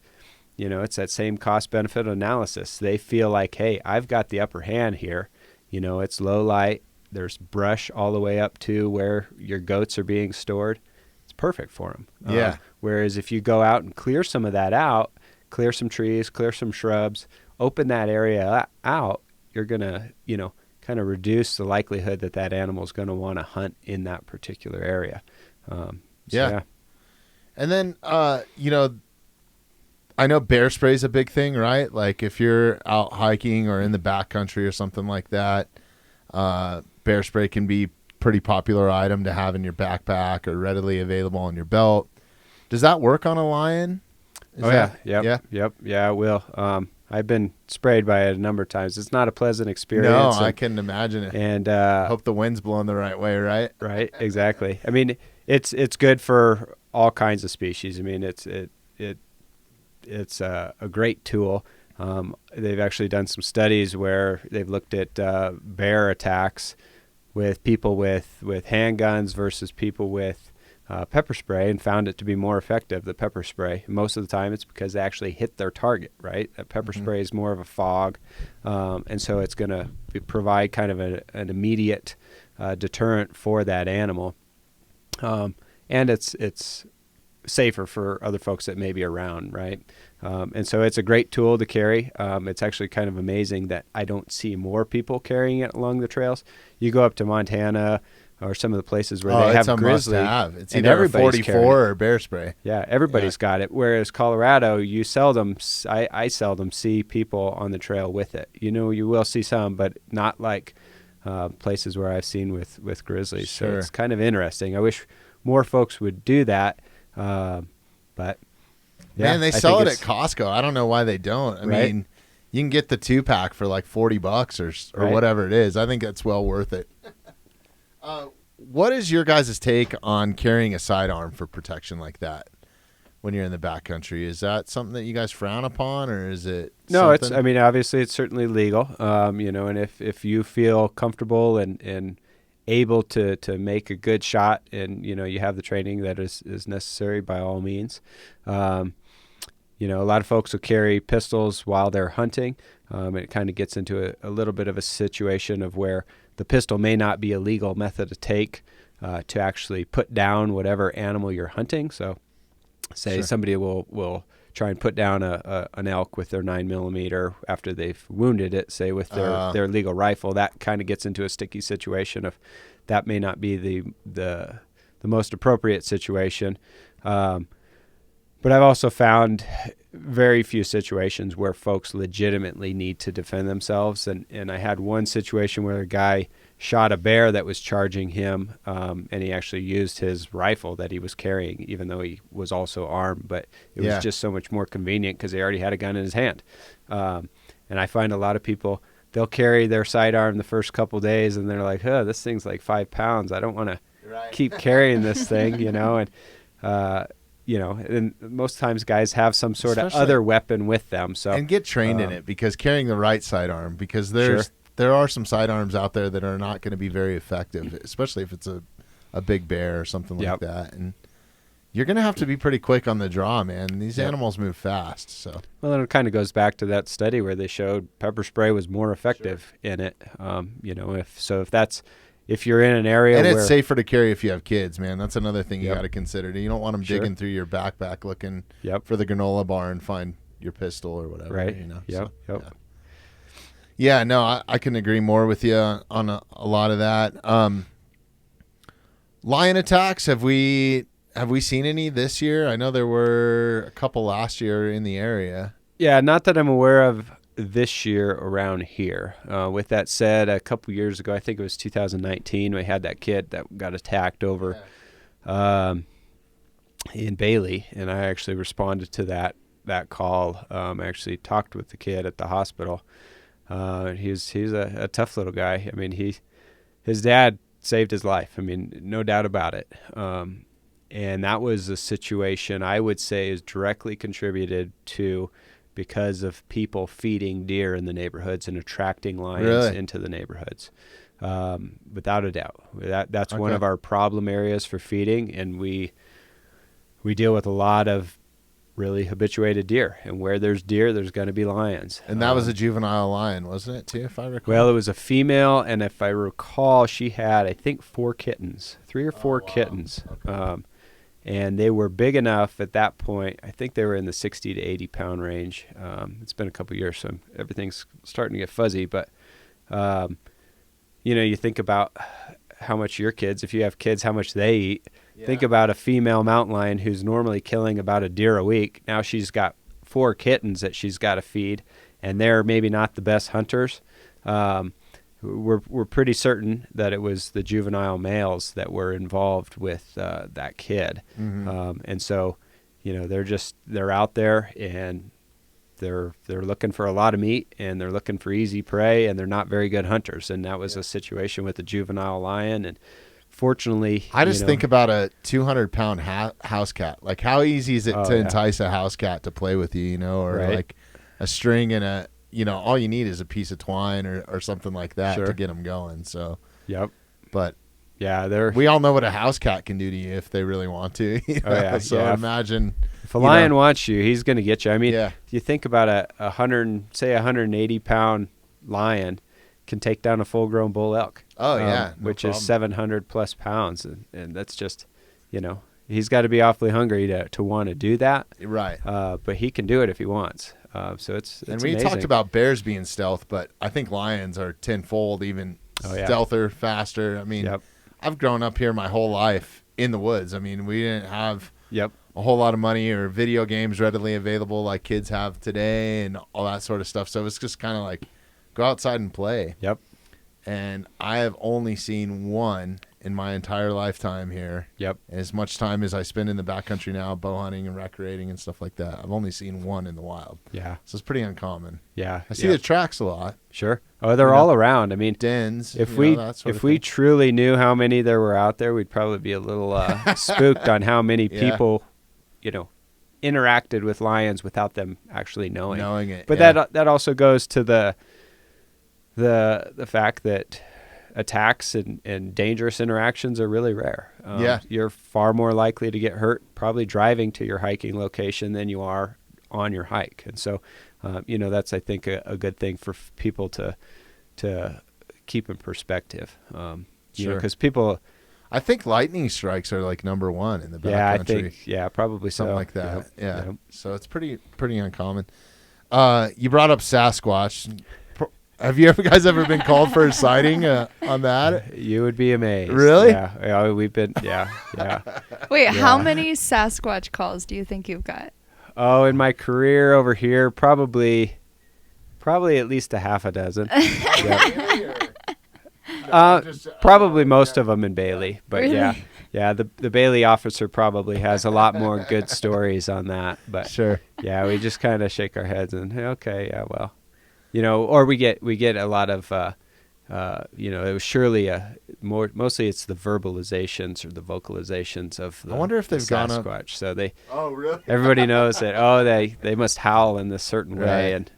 it's that same cost-benefit analysis. They feel like, hey, I've got the upper hand here. It's low light. There's brush all the way up to where your goats are being stored. It's perfect for them. Yeah. Whereas if you go out and clear some of that out, clear some trees, clear some shrubs, open that area out, you're going to, kind of reduce the likelihood that animal is going to want to hunt in that particular area. Yeah. And then, I know bear spray is a big thing, right? Like if you're out hiking or in the backcountry or something like that, bear spray can be pretty popular item to have in your backpack or readily available on your belt. Does that work on a lion? Yeah, it will. I've been sprayed by it a number of times. It's not a pleasant experience. No, I can imagine it. And hope the wind's blowing the right way, right? Right, exactly. I mean, it's good for all kinds of species. I mean, it's a great tool. They've actually done some studies where they've looked at bear attacks with people with handguns versus people with pepper spray, and found it to be more effective, the pepper spray. Most of the time it's because they actually hit their target, right? That pepper spray is more of a fog, and so it's going to provide kind of an immediate deterrent for that animal. And it's safer for other folks that may be around, right? And so it's a great tool to carry. It's actually kind of amazing that I don't see more people carrying it along the trails. You go up to Montana or some of the places where they have grizzly. It's either a 44 or bear spray. Yeah, everybody's got it. Whereas Colorado, you seldom, I seldom see people on the trail with it. You will see some, but not like places where I've seen with grizzlies. Sure. So it's kind of interesting. I wish more folks would do that. But yeah, man, they sell it at Costco. I don't know why they don't. I mean, you can get the 2-pack for like $40 or whatever it is. I think that's well worth it. What is your guys' take on carrying a sidearm for protection like that when you're in the backcountry? Is that something that you guys frown upon, or is it? No, something? I mean, obviously it's certainly legal. And if you feel comfortable and able to make a good shot, and you have the training that is necessary, by all means. A lot of folks will carry pistols while they're hunting. It kind of gets into a little bit of a situation of where the pistol may not be a legal method to take to actually put down whatever animal you're hunting. So say somebody will try and put down an elk with their 9mm after they've wounded it, say with their legal rifle. That kind of gets into a sticky situation of that may not be the most appropriate situation. But I've also found very few situations where folks legitimately need to defend themselves. And I had one situation where a guy shot a bear that was charging him, and he actually used his rifle that he was carrying, even though he was also armed. But it was just so much more convenient because he already had a gun in his hand. And I find a lot of people, they'll carry their sidearm the first couple days, and they're like, this thing's like 5 pounds. I don't want to keep carrying this thing, and and most times guys have some sort of other weapon with them. So and get trained in it, because carrying the right sidearm, because there are some sidearms out there that are not going to be very effective, especially if it's a big bear or something like that. And you're going to have to be pretty quick on the draw, man. These animals move fast. So well, and it kind of goes back to that study where they showed pepper spray was more effective in it. If you're in an area and where it's safer to carry if you have kids, man. That's another thing you got to consider. You don't want them digging through your backpack looking for the granola bar and find your pistol or whatever. Right. Yeah, no, I can agree more with you on a lot of that. Lion attacks, have we seen any this year? I know there were a couple last year in the area. Yeah, not that I'm aware of this year around here. With that said, a couple years ago, I think it was 2019, we had that kid that got attacked over in Bailey, and I actually responded to that call. I actually talked with the kid at the hospital. He's a tough little guy. I mean, his dad saved his life. I mean, no doubt about it. And that was a situation I would say is directly contributed to because of people feeding deer in the neighborhoods and attracting lions into the neighborhoods. Without a doubt. That's one of our problem areas for feeding, and we deal with a lot of really habituated deer, and where there's deer, there's going to be lions. And that was a juvenile lion, wasn't it, too, if I recall? Well, it was a female, and if I recall, she had, I think, 4 kittens, 3 or 4 kittens. Okay. And they were big enough at that point. I think they were in the 60 to 80 pound range. It's been a couple years, so everything's starting to get fuzzy. But, you think about how much your kids, if you have kids, how much they eat. Yeah. Think about a female mountain lion who's normally killing about a deer a week. Now she's got 4 kittens that she's got to feed, and they're maybe not the best hunters. We're pretty certain that it was the juvenile males that were involved with that kid. Mm-hmm. And so, they're out there and they're looking for a lot of meat, and they're looking for easy prey, and they're not very good hunters. And that was a situation with the juvenile lion. And fortunately, I just think about a 200-pound house cat. Like, how easy is it to entice a house cat to play with you, or like a string and a, all you need is a piece of twine or something like that to get them going. So, but we all know what a house cat can do to you if they really want to. So imagine if a lion wants you, he's going to get you. I mean, if you think about a 180-pound lion can take down a full-grown bull elk. Which is 700 plus pounds, and that's just, he's got to be awfully hungry to want to do that. Right. But he can do it if he wants. So it's and we amazing. Talked about bears being stealth, but I think lions are tenfold even stealthier, faster. I mean, I've grown up here my whole life in the woods. I mean, we didn't have a whole lot of money or video games readily available like kids have today and all that sort of stuff. So it's just kind of like go outside and play. And I have only seen one in my entire lifetime here. As much time as I spend in the backcountry now, bow hunting and recreating and stuff like that, I've only seen one in the wild. So it's pretty uncommon. I see the tracks a lot. Oh, they're all around. I mean, dens. If we truly knew how many there were out there, we'd probably be a little spooked on how many people, interacted with lions without them actually knowing it. But that also goes to the fact that attacks and dangerous interactions are really rare. You're far more likely to get hurt probably driving to your hiking location than you are on your hike. And so, that's, I think, a good thing for people to keep in perspective. Because people, I think lightning strikes are like number one in the backcountry. Yeah, I think, probably something so. like that. Yep. Yeah. So it's pretty uncommon. You brought up Sasquatch. Have you guys ever been called for a sighting on that? You would be amazed. Really? Yeah, we've been. Yeah. Wait, how many Sasquatch calls do you think you've got? Oh, in my career over here, probably at least a half a dozen. Probably most of them in Bailey, but Really? the Bailey officer probably has a lot more good stories on that. But Sure. yeah, we just kind of shake our heads and okay, yeah, well, or we get a lot of, it was surely mostly it's the verbalizations or the vocalitions of the, I wonder if they've gone up. Sasquatch. So they, Oh, really? everybody knows that. They must howl in this certain Right. way, and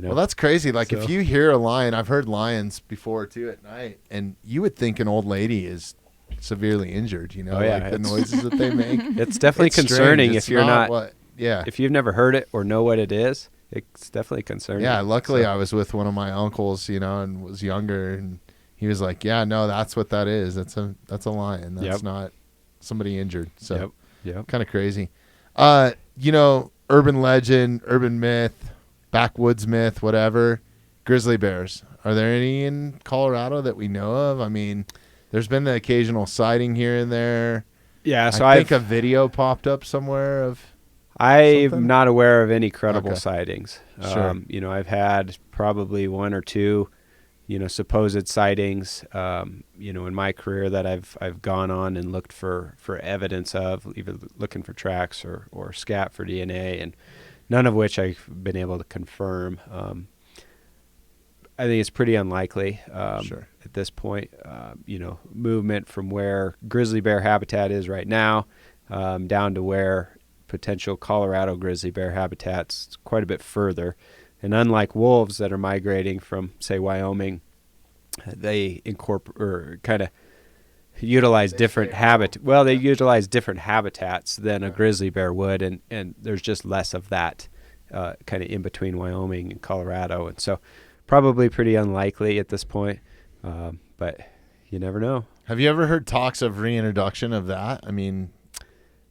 Well, that's crazy. Like So- if you hear a lion, I've heard lions before too at night, and you would think an old lady is severely injured. Oh, yeah, like the it's- noises that they make. it's definitely It's strange. concerning It's if you're not. what. Yeah. If you've never heard it or know what it is, it's definitely concerning. Yeah, luckily So- I was with one of my uncles, and was younger, and he was like, "Yeah, no, that's what that is. That's a lion. That's Yep. not somebody injured." So Yep. kind of crazy. Urban legend, urban myth, backwoods myth, whatever. Grizzly bears. Are there any in Colorado that we know of? I mean, there's been the occasional sighting here and there. Yeah. So I think a video popped up somewhere of. I'm something? not aware of any credible Okay. sightings. Sure. I've had probably one or two, supposed sightings, in my career that I've gone on and looked for evidence of, either looking for tracks or scat for DNA, and none of which I've been able to confirm. I think it's pretty unlikely Sure. at this point. Movement from where grizzly bear habitat is right now down to where potential Colorado grizzly bear habitats quite a bit further. And unlike wolves that are migrating from, say, Wyoming, they incorporate or kind of utilize different they utilize different habitats than a grizzly bear would, and there's just less of that kind of in between Wyoming and Colorado, and so probably pretty unlikely at this point. But you never know. Have you ever heard talks of reintroduction of that? I mean,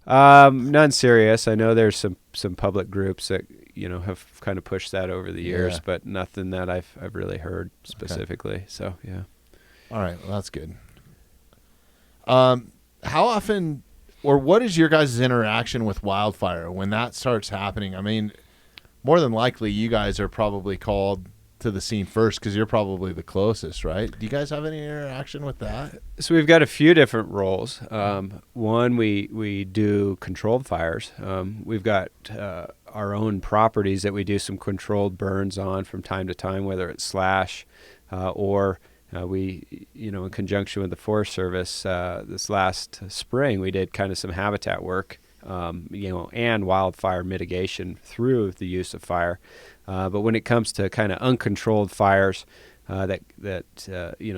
None serious. I know there's some public groups that have kind of pushed that over the years, Yeah. but nothing that I've really heard specifically. So yeah. all right, well, that's good. How often, or what is your guys' interaction with wildfire when that starts happening? I mean, more than likely, you guys are probably called to the scene first because you're probably the closest, right? Do you guys have any interaction with that? So we've got a few different roles. One, we do controlled fires. We've got our own properties that we do some controlled burns on from time to time, whether it's slash or we, in conjunction with the Forest Service, this last spring, we did kind of some habitat work, and wildfire mitigation through the use of fire. But when it comes to kind of uncontrolled fires that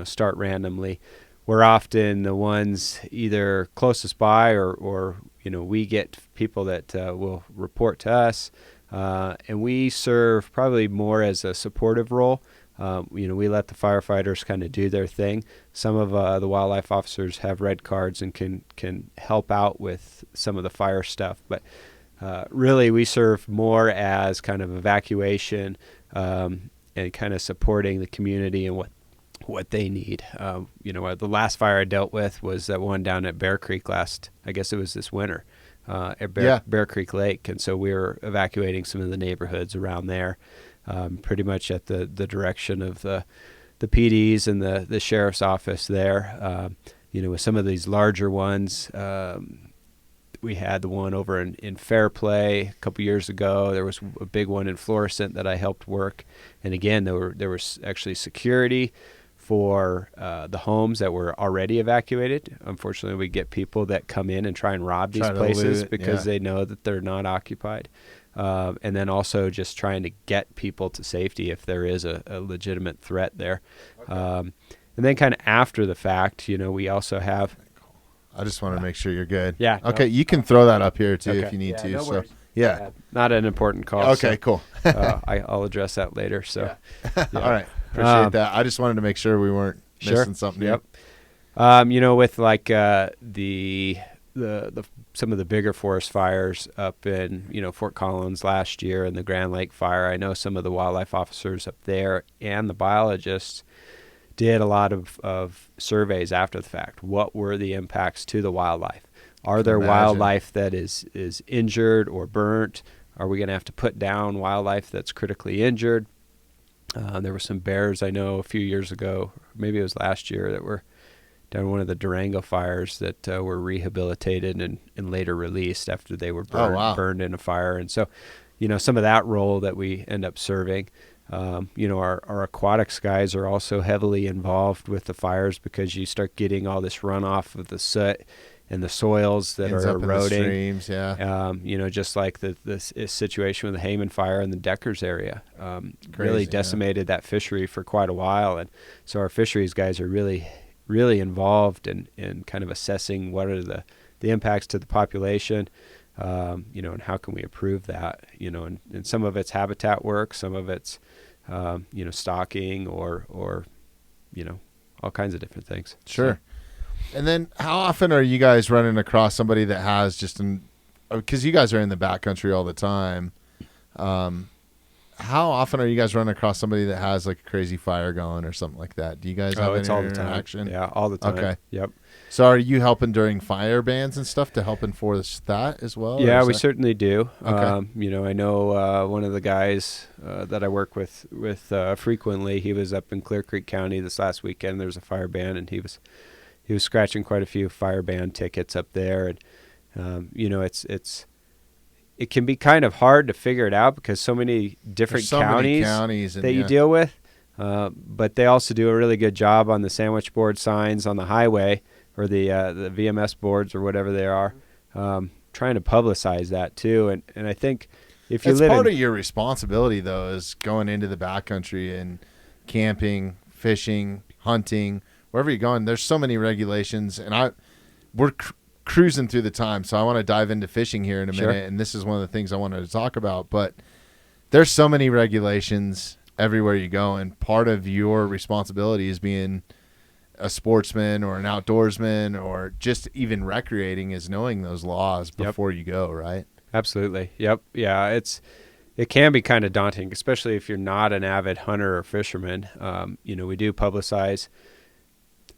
start randomly, we're often the ones either closest by or we get people that will report to us, and we serve probably more as a supportive role. We let the firefighters kind of do their thing. Some of the wildlife officers have red cards and can help out with some of the fire stuff, but really we serve more as kind of evacuation and kind of supporting the community and what they need. The last fire I dealt with was that one down at Bear Creek I guess it was this winter, at Bear Creek Lake, and so we were evacuating some of the neighborhoods around there, pretty much at the direction of the PDs and the sheriff's office there. With some of these larger ones, we had the one over in Fairplay a couple years ago. There was a big one in Florissant that I helped work, and again there was actually security for the homes that were already evacuated. Unfortunately, we get people that come in and try and rob these places because they know that they're not occupied. And then also just trying to get people to safety if there is a legitimate threat there. Okay. And then kind of after the fact, we also have... I just want to make sure you're good. Yeah. Okay, you can throw that up here too if you need Yeah, to. no So worries. yeah. Not an important call. Okay, cool. I'll address that later. So, All right, appreciate that. I just wanted to make sure we weren't missing something. Yep. With like the some of the bigger forest fires up in Fort Collins last year and the Grand Lake fire, I know some of the wildlife officers up there and the biologists did a lot of surveys after the fact. What were the impacts to the wildlife? Are there wildlife that is injured or burnt? Are we going to have to put down wildlife that's critically injured? There were some bears I know a few years ago, maybe it was last year, that were down one of the Durango fires that were rehabilitated and later released after they were burned in a fire. And so, some of that role that we end up serving. Our aquatics guys are also heavily involved with the fires because you start getting all this runoff of the soot and the soils that Ends are up eroding. in the streams, yeah. Just like the situation with the Hayman fire in the Deckers area, really decimated that fishery for quite a while. And so our fisheries guys are really, really involved in kind of assessing what are the impacts to the population, and how can we improve that, and some of it's habitat work, some of it's, stocking or all kinds of different things. Sure. And then how often are you guys running across somebody that has because you guys are in the backcountry all the time. How often are you guys running across somebody that has like a crazy fire going or something like that? Do you guys have any interaction? Yeah, all the time. Okay. Yep. So are you helping during fire bans and stuff to help enforce that as well? Yeah, we certainly do. Okay. I know one of the guys that I work with frequently, he was up in Clear Creek County this last weekend. There's a fire ban, and he was scratching quite a few fire ban tickets up there. And, it can be kind of hard to figure it out because so many different counties that you deal with. But they also do a really good job on the sandwich board signs on the highway or the VMS boards or whatever they are, trying to publicize that too. And I think if you part of your responsibility though is going into the backcountry and camping, fishing, hunting, wherever you're going. There's so many regulations, and we're cruising through the time, so I want to dive into fishing here in a minute, and this is one of the things I wanted to talk about. But there's so many regulations everywhere you go, and part of your responsibility is being a sportsman or an outdoorsman or just even recreating is knowing those laws before you go, right? Absolutely. Yep. Yeah, it can be kind of daunting, especially if you're not an avid hunter or fisherman. We do publicize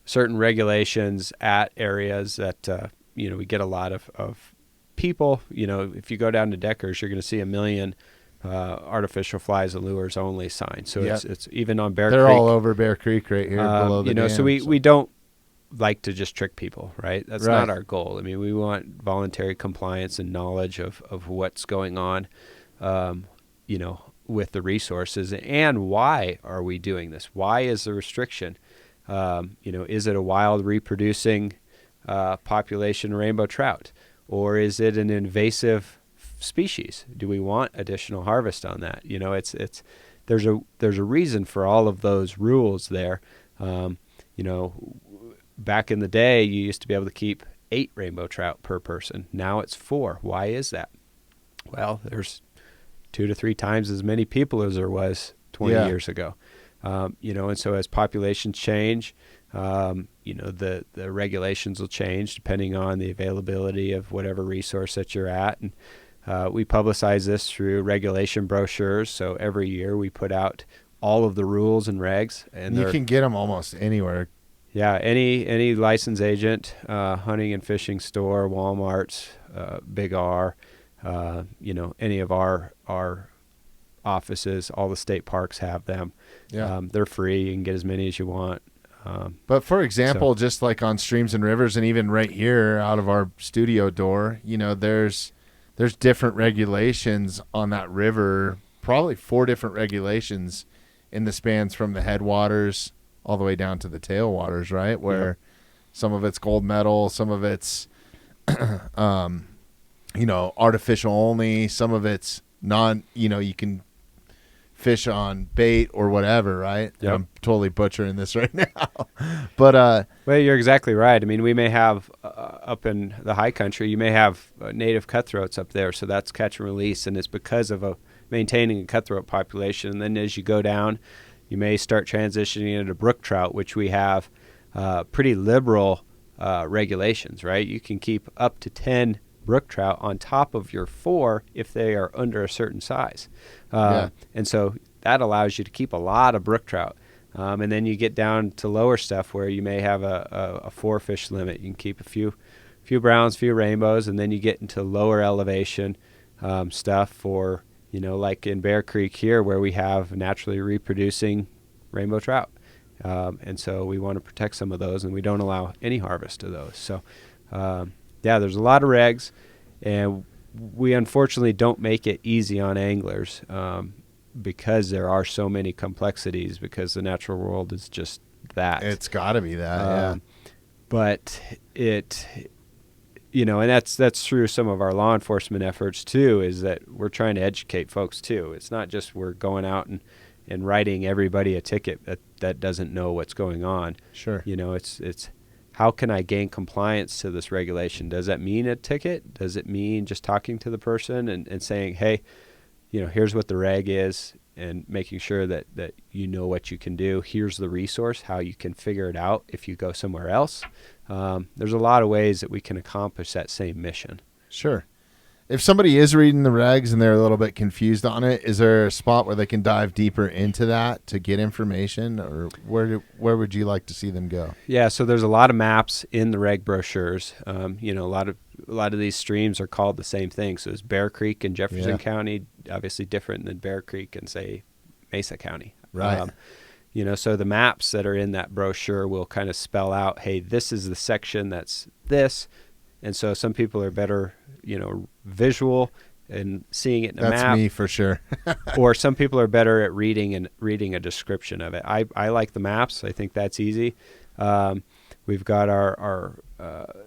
certain regulations at areas that, we get a lot of people. If you go down to Deckers, you're going to see 1 million artificial flies and lures only signs. So it's even on Bear Creek. They're all over Bear Creek right here below the dam. So we don't like to just trick people, right? That's not our goal. I mean, we want voluntary compliance and knowledge of what's going on, with the resources and why are we doing this? Why is the restriction? Is it a wild reproducing population rainbow trout, or is it an invasive species? Do we want additional harvest on that? There's a reason for all of those rules there. Back in the day, you used to be able to keep 8 rainbow trout per person. Now it's 4. Why is that? Well, there's 2 to 3 times as many people as there was 20 years ago. And so as populations change, the regulations will change depending on the availability of whatever resource that you're at. And we publicize this through regulation brochures. So every year we put out all of the rules and regs. And you can get them almost anywhere. Yeah, any license agent, hunting and fishing store, Walmart's, Big R, any of our offices, all the state parks have them. Yeah. They're free. You can get as many as you want. But for example, just like on streams and rivers, and even right here out of our studio door, there's different regulations on that river, probably 4 different regulations in the spans from the headwaters all the way down to the tailwaters, right? Where some of it's gold medal, some of it's, artificial only, some of it's non, you can fish on bait or whatever, right? Yep. I'm totally butchering this right now. But well, you're exactly right. I mean, we may have up in the high country, you may have native cutthroats up there, so that's catch and release, and it's because of maintaining a cutthroat population. And then as you go down, you may start transitioning into brook trout, which we have pretty liberal regulations, right? You can keep up to 10 brook trout on top of your 4 if they are under a certain size. And so that allows you to keep a lot of brook trout. And then you get down to lower stuff where you may have a 4 fish limit. You can keep a few browns, few rainbows, and then you get into lower elevation stuff for, like in Bear Creek here where we have naturally reproducing rainbow trout. And so we want to protect some of those, and we don't allow any harvest of those. So, there's a lot of regs, and we unfortunately don't make it easy on anglers because there are so many complexities, because the natural world is just that. It's got to be that, But it, and that's through some of our law enforcement efforts too, is that we're trying to educate folks too. It's not just we're going out and writing everybody a ticket that doesn't know what's going on. Sure. It's how can I gain compliance to this regulation? Does that mean a ticket? Does it mean just talking to the person and saying, hey, here's what the reg is, and making sure that you know what you can do. Here's the resource, how you can figure it out if you go somewhere else. There's a lot of ways that we can accomplish that same mission. Sure. If somebody is reading the regs and they're a little bit confused on it, is there a spot where they can dive deeper into that to get information, or where would you like to see them go? Yeah, so there's a lot of maps in the reg brochures. A lot of these streams are called the same thing. So it's Bear Creek in Jefferson County, obviously different than Bear Creek in, say, Mesa County. Right. So the maps that are in that brochure will kind of spell out, hey, this is the section that's this. And so some people are better, visual and seeing it in a map. That's me for sure. Or some people are better at reading a description of it. I like the maps. I think that's easy. We've got our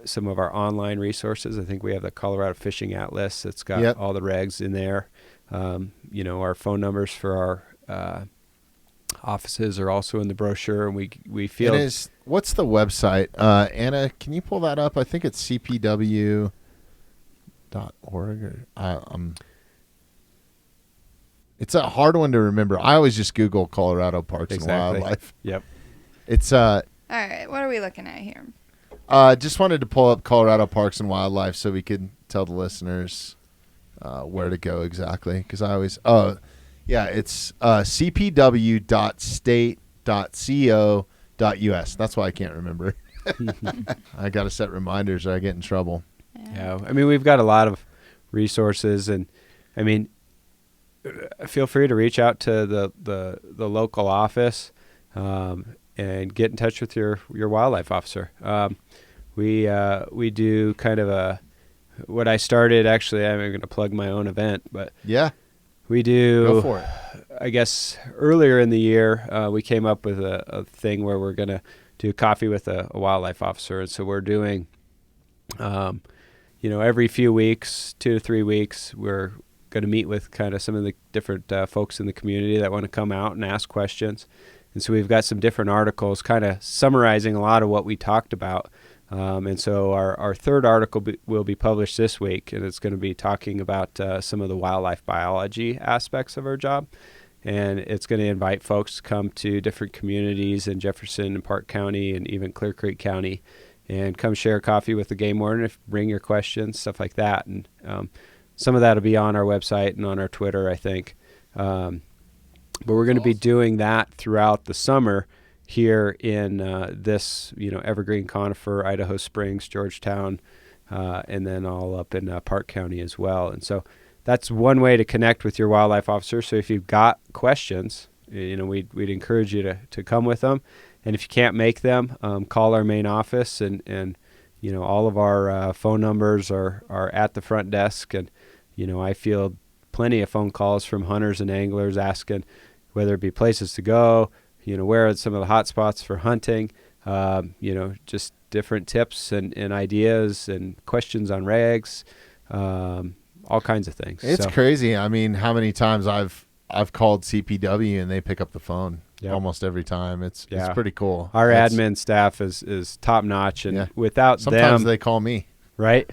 some of our online resources. I think we have the Colorado Fishing Atlas that's got all the regs in there. Our phone numbers for our offices are also in the brochure, and we feel what's the website? Anna, can you pull that up? I think it's cpw.org or it's a hard one to remember. I always just Google Colorado Parks and Wildlife. Yep. It's all right, what are we looking at here? Just wanted to pull up Colorado Parks and Wildlife so we could tell the listeners where to go exactly, because I always it's cpw.state.co.us. That's why I can't remember. I got to set reminders or I get in trouble. Yeah, I mean, we've got a lot of resources, and I mean, feel free to reach out to the local office and get in touch with your wildlife officer. We do kind of what I started, actually, I'm going to plug my own event, but we do. Go for it. I guess earlier in the year, we came up with a thing where we're going to do coffee with a wildlife officer. And so we're doing, every few weeks, 2 to 3 weeks, we're going to meet with kind of some of the different folks in the community that want to come out and ask questions. And so we've got some different articles kind of summarizing a lot of what we talked about. And so our third article will be published this week, and it's going to be talking about some of the wildlife biology aspects of our job. And it's going to invite folks to come to different communities in Jefferson and Park County and even Clear Creek County and come share coffee with the game warden, bring your questions, stuff like that. And some of that will be on our website and on our Twitter, I think. But we're going to be doing that throughout the summer here in this, Evergreen, Conifer, Idaho Springs, Georgetown, and then all up in Park County as well. And so that's one way to connect with your wildlife officer. So if you've got questions, we'd encourage you to come with them. And if you can't make them, call our main office, and all of our phone numbers are at the front desk. And, I field plenty of phone calls from hunters and anglers asking whether it be places to go, where are some of the hot spots for hunting, just different tips and ideas and questions on regs, all kinds of things. It's crazy. I mean, how many times I've called CPW and they pick up the phone almost every time. It's pretty cool. Our admin staff is top notch, and without sometimes them, they call me. Right.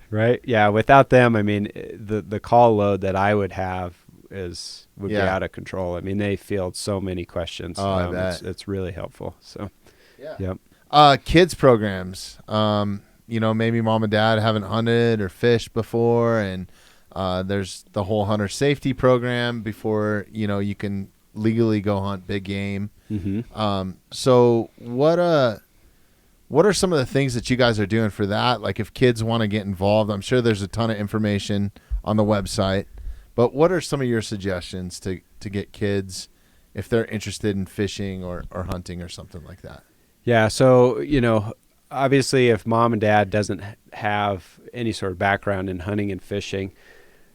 Right. Yeah. Without them, I mean, the call load that I would have would be out of control. I mean, they field so many questions. Oh, I bet. It's really helpful. So Yeah. Yep. Kids programs. Maybe mom and dad haven't hunted or fished before, and there's the whole hunter safety program before you can legally go hunt big game. Mm-hmm. So what are some of the things that you guys are doing for that? Like if kids want to get involved, I'm sure there's a ton of information on the website, but what are some of your suggestions to get kids if they're interested in fishing or hunting or something like that? Yeah. So, obviously if mom and dad doesn't have any sort of background in hunting and fishing,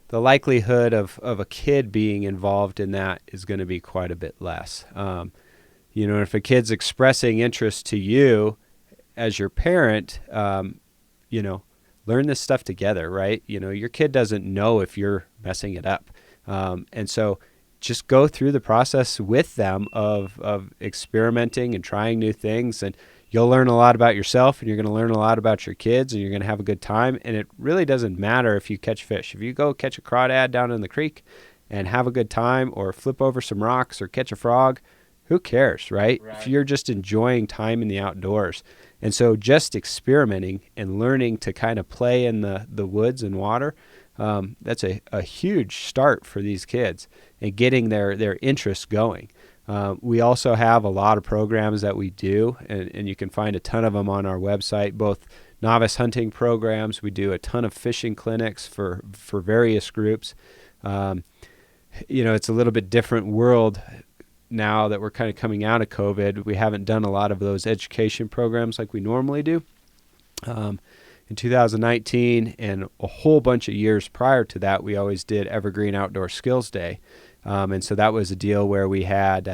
the likelihood of a kid being involved in that is going to be quite a bit less. If a kid's expressing interest to you as your parent, learn this stuff together, right? Your kid doesn't know if you're messing it up. And so just go through the process with them of experimenting and trying new things, and you'll learn a lot about yourself, and you're going to learn a lot about your kids, and you're going to have a good time. And it really doesn't matter if you catch fish. If you go catch a crawdad down in the creek and have a good time, or flip over some rocks or catch a frog, who cares, right? If you're just enjoying time in the outdoors. And so just experimenting and learning to kind of play in the woods and water, that's a huge start for these kids and getting their interest going. We also have a lot of programs that we do, and you can find a ton of them on our website, both novice hunting programs. We do a ton of fishing clinics for various groups. It's a little bit different world now that we're kind of coming out of COVID. We haven't done a lot of those education programs like we normally do. In 2019 and a whole bunch of years prior to that, we always did Evergreen Outdoor Skills Day. And so that was a deal where we had,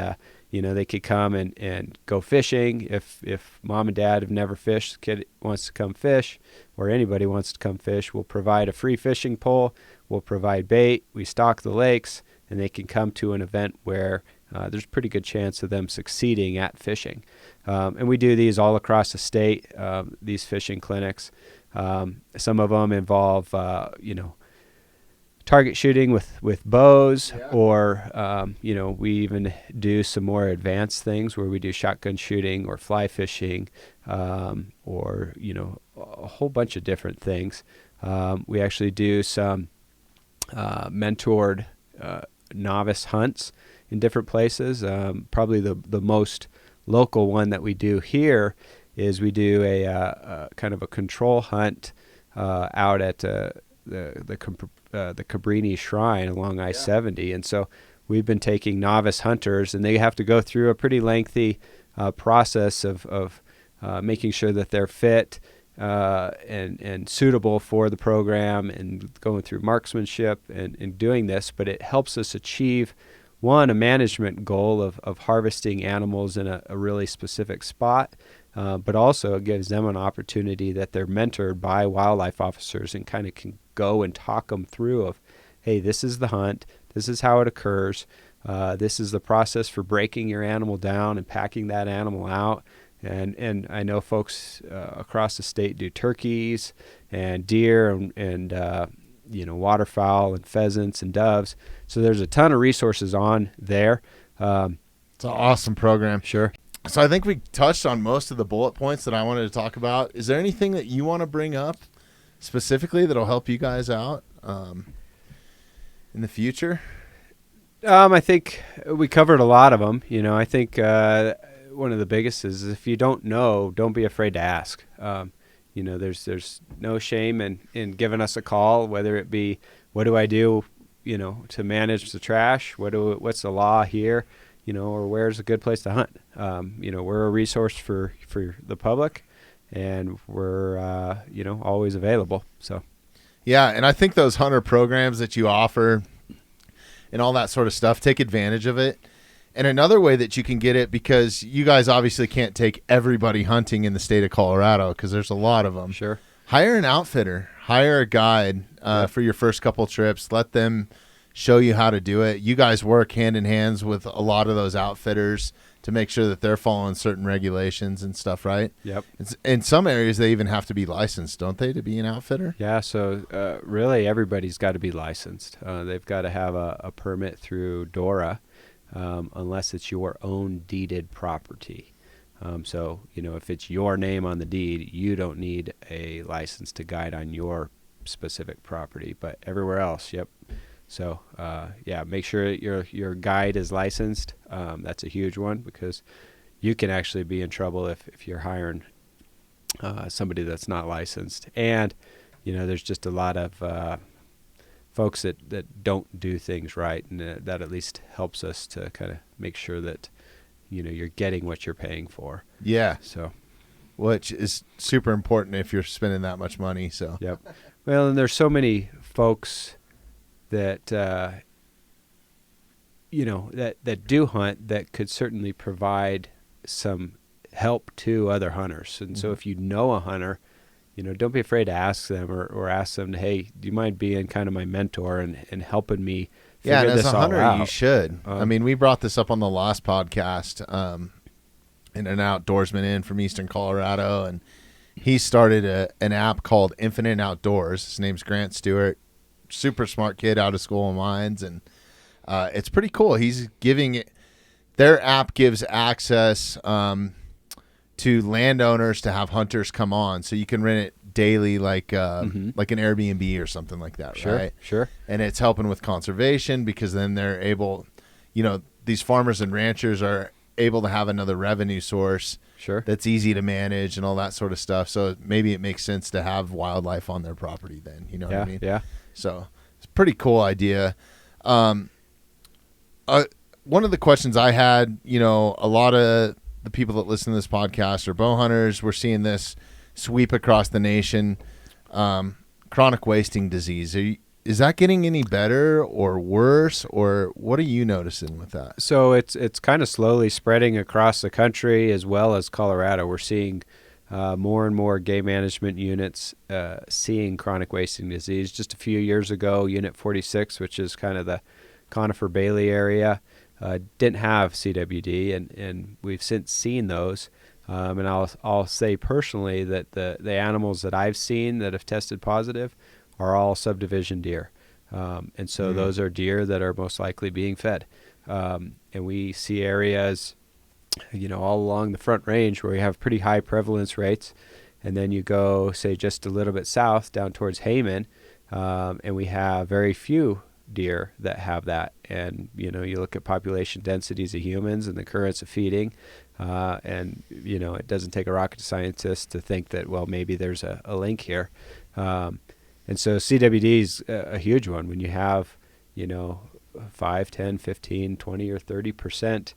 they could come and go fishing. If mom and dad have never fished, the kid wants to come fish, or anybody wants to come fish, we'll provide a free fishing pole. We'll provide bait. We stock the lakes, and they can come to an event where there's a pretty good chance of them succeeding at fishing. And we do these all across the state, these fishing clinics. Some of them involve, target shooting with bows, or, we even do some more advanced things where we do shotgun shooting or fly fishing, or, a whole bunch of different things. We actually do some mentored novice hunts in different places. Probably the most local one that we do here is we do a kind of a control hunt out at the Cabrini Shrine along I-70. And so we've been taking novice hunters, and they have to go through a pretty lengthy process of making sure that they're fit and suitable for the program, and going through marksmanship and doing this. But it helps us achieve, one, a management goal of harvesting animals in a really specific spot, but also it gives them an opportunity that they're mentored by wildlife officers and kind of can go and talk them through of, hey, this is the hunt, this is how it occurs, this is the process for breaking your animal down and packing that animal out. And I know folks across the state do turkeys and deer and waterfowl and pheasants and doves. So there's a ton of resources on there. It's an awesome program. Sure. So I think we touched on most of the bullet points that I wanted to talk about. Is there anything that you want to bring up specifically that'll help you guys out in the future? I think we covered a lot of them. I think one of the biggest is if you don't know, don't be afraid to ask. There's no shame in giving us a call, whether it be, what do I do, to manage the trash? What's the law here? Or where's a good place to hunt? We're a resource for the public, and we're, always available. So, yeah. And I think those hunter programs that you offer and all that sort of stuff, take advantage of it. And another way that you can get it, because you guys obviously can't take everybody hunting in the state of Colorado because there's a lot of them. Sure. Hire an outfitter, hire a guide for your first couple trips. Let them show you how to do it. You guys work hand in hands with a lot of those outfitters to make sure that they're following certain regulations and stuff, right? Yep. In some areas, they even have to be licensed, don't they, to be an outfitter? Yeah, so really everybody's got to be licensed. They've got to have a permit through DORA, unless it's your own deeded property. So, if it's your name on the deed, you don't need a license to guide on your specific property, but everywhere else, yep. So, make sure your guide is licensed. That's a huge one, because you can actually be in trouble if you're hiring somebody that's not licensed. And, there's just a lot of folks that don't do things right, and that at least helps us to kind of make sure that, you're getting what you're paying for. Yeah. So, which is super important if you're spending that much money. So, yep. Well, and there's so many folks that that do hunt that could certainly provide some help to other hunters. And so if you know a hunter, don't be afraid to ask them or ask them, hey, do you mind being kind of my mentor and helping me figure this all out? Yeah, as a hunter, you should. I mean, we brought this up on the last podcast, and an outdoorsman in from Eastern Colorado, and he started an app called Infinite Outdoors. His name's Grant Stewart. Super smart kid out of School of Mines, and it's pretty cool. He's giving it. Their app gives access to landowners to have hunters come on, so you can rent it daily, like an Airbnb or something like that. Sure, right? Sure. And it's helping with conservation, because then they're able, these farmers and ranchers are able to have another revenue source. Sure. That's easy to manage and all that sort of stuff. So maybe it makes sense to have wildlife on their property then. You know what I mean? Yeah. So it's a pretty cool idea. One of the questions I had, a lot of the people that listen to this podcast are bow hunters. We're seeing this sweep across the nation. Chronic wasting disease. Is that getting any better or worse, or what are you noticing with that? So it's kind of slowly spreading across the country as well as Colorado. We're seeing more and more game management units seeing chronic wasting disease. Just a few years ago, Unit 46, which is kind of the Conifer Bailey area, didn't have CWD, and we've since seen those. And I'll say personally that the animals that I've seen that have tested positive are all subdivision deer. And so those are deer that are most likely being fed. And we see areas, all along the Front Range where we have pretty high prevalence rates. And then you go, say, just a little bit south down towards Hayman, and we have very few deer that have that. And, you look at population densities of humans and the currents of feeding, and, it doesn't take a rocket scientist to think that, well, maybe there's a link here. And so CWD is a huge one. When you have, 5, 10, 15, 20, or 30%,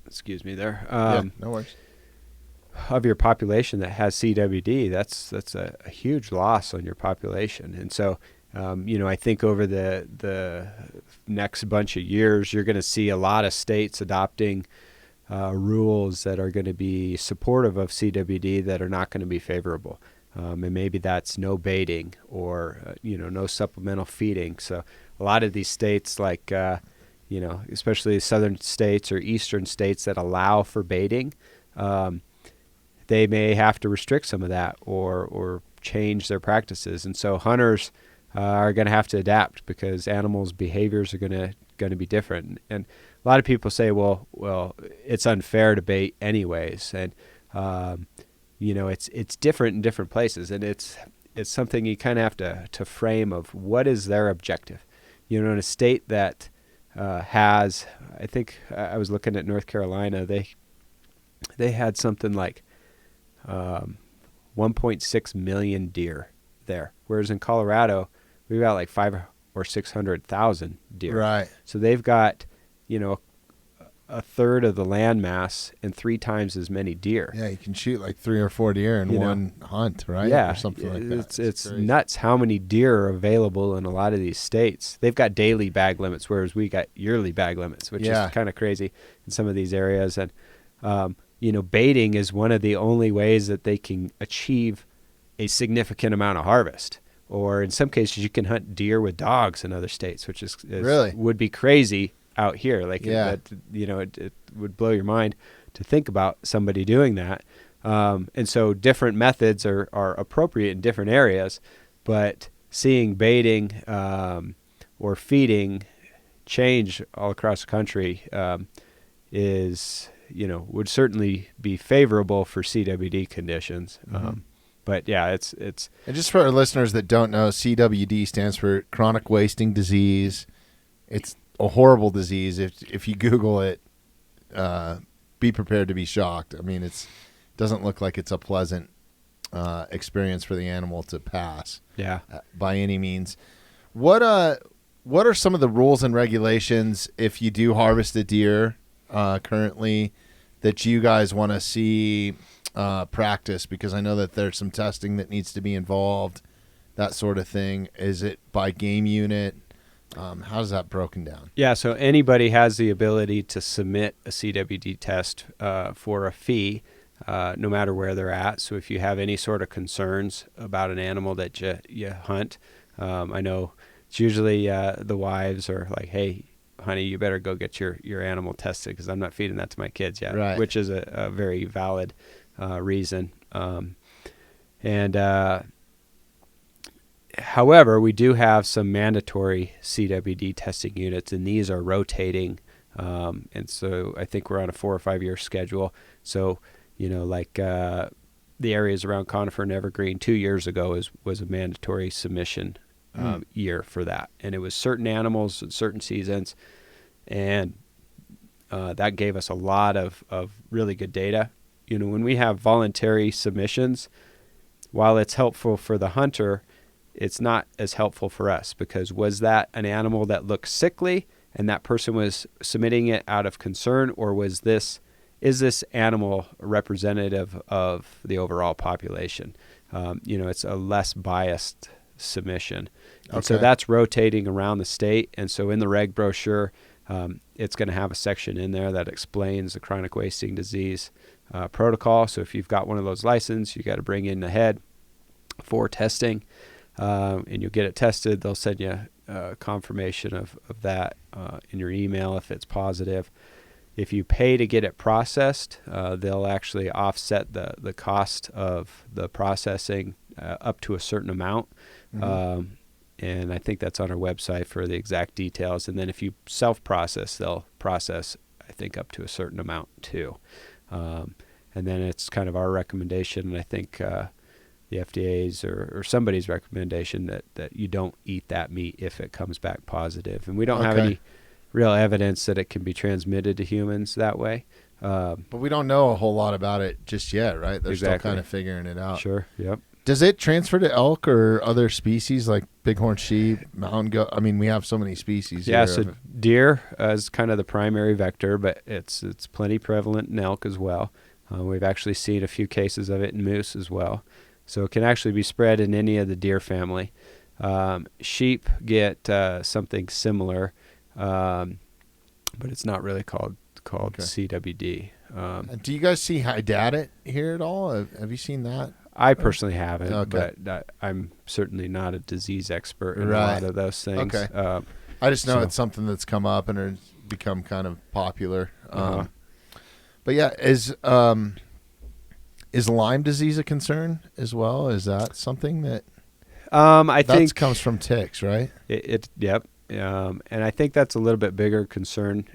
excuse me there. No worries. Of your population that has CWD, that's a huge loss on your population. And so, I think over the next bunch of years, you're going to see a lot of states adopting rules that are going to be supportive of CWD that are not going to be favorable. And maybe that's no baiting or, no supplemental feeding. So a lot of these states, like, especially southern states or eastern states that allow for baiting, they may have to restrict some of that or change their practices. And so hunters are going to have to adapt, because animals' behaviors are going to be different. And a lot of people say, well, it's unfair to bait anyways, and it's different in different places, and it's something you kind of have to frame of what is their objective. In a state that has, I think I was looking at North Carolina, they had something like 1.6 million deer there, whereas in Colorado we've got like 500,000 or 600,000 deer. Right. So they've got a third of the land mass and 3 times as many deer. Yeah, you can shoot like 3 or 4 deer in one hunt, right? Yeah, or something like that. It's nuts how many deer are available in a lot of these states. They've got daily bag limits, whereas we got yearly bag limits, which is kind of crazy in some of these areas. And baiting is one of the only ways that they can achieve a significant amount of harvest. Or in some cases, you can hunt deer with dogs in other states, which is really would be crazy out here. Like, it would blow your mind to think about somebody doing that. And so different methods are appropriate in different areas, but seeing baiting or feeding change all across the country, is, would certainly be favorable for CWD conditions. But yeah, it's And just for our listeners that don't know, CWD stands for chronic wasting disease. It's a horrible disease. If you Google it, be prepared to be shocked. I mean, it doesn't look like it's a pleasant experience for the animal to pass. Yeah. By any means. What are some of the rules and regulations if you do harvest a deer currently that you guys want to see practice? Because I know that there's some testing that needs to be involved, that sort of thing. Is it by game unit? How's that broken down? Yeah, so anybody has the ability to submit a CWD test for a fee, no matter where they're at. So if you have any sort of concerns about an animal that you hunt, I know it's usually the wives are like, hey, honey, you better go get your animal tested because I'm not feeding that to my kids yet, right. Which is a very valid reason. However, we do have some mandatory CWD testing units, and these are rotating. And so I think we're on a 4 or 5 year schedule. So, like the areas around Conifer and Evergreen 2 years ago was a mandatory submission year for that. And it was certain animals at certain seasons. And that gave us a lot of really good data. When we have voluntary submissions, while it's helpful for the hunter, it's not as helpful for us, because was that an animal that looked sickly and that person was submitting it out of concern, or is this animal representative of the overall population? It's a less biased submission. And so that's rotating around the state. And so in the reg brochure, it's going to have a section in there that explains the chronic wasting disease protocol. So if you've got one of those licenses, you got to bring in the head for testing. And you'll get it tested. They'll send you confirmation of that in your email if it's positive. If you pay to get it processed, they'll actually offset the cost of the processing up to a certain amount. And I think that's on our website for the exact details. And then if you self-process, they'll process, I think, up to a certain amount too. And then it's kind of our recommendation, and I think the FDA's or somebody's recommendation that you don't eat that meat if it comes back positive. And we don't have any real evidence that it can be transmitted to humans that way. But we don't know a whole lot about it just yet, right? They're still kind of figuring it out. Sure, yep. Does it transfer to elk or other species like bighorn sheep, mountain goat? I mean, we have so many species here. Yeah, so deer is kind of the primary vector, but it's plenty prevalent in elk as well. We've actually seen a few cases of it in moose as well. So it can actually be spread in any of the deer family. Sheep get something similar, but it's not really called CWD. Do you guys see hydatid here at all? Have you seen that? I personally haven't, but I'm certainly not a disease expert in a lot of those things. Okay. I just know it's something that's come up and has become kind of popular. But yeah, is Lyme disease a concern as well? Is that something that I think comes from ticks, right? Yep. And I think that's a little bit bigger concern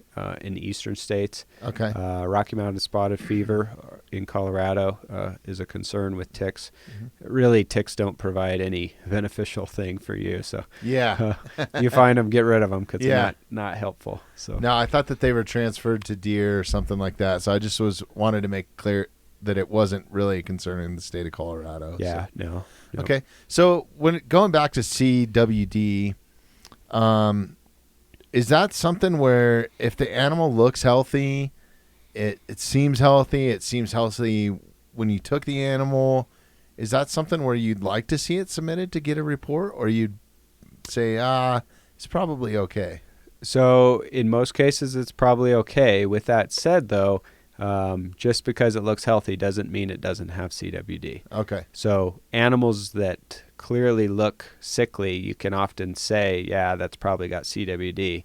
in the eastern states. Okay. Rocky Mountain spotted fever in Colorado is a concern with ticks. Really, ticks don't provide any beneficial thing for you. So you find them, get rid of them because they're not helpful. So no, I thought that they were transferred to deer or something like that. So I just wanted to make clear that it wasn't really a concern in the state of Colorado. Yeah, so. No. Okay. So going back to CWD, is that something where if the animal looks healthy, it seems healthy when you took the animal, is that something where you'd like to see it submitted to get a report, or you'd say, it's probably okay? So in most cases, it's probably okay. With that said, though, just because it looks healthy doesn't mean it doesn't have CWD. Okay. So animals that clearly look sickly, you can often say, yeah, that's probably got CWD.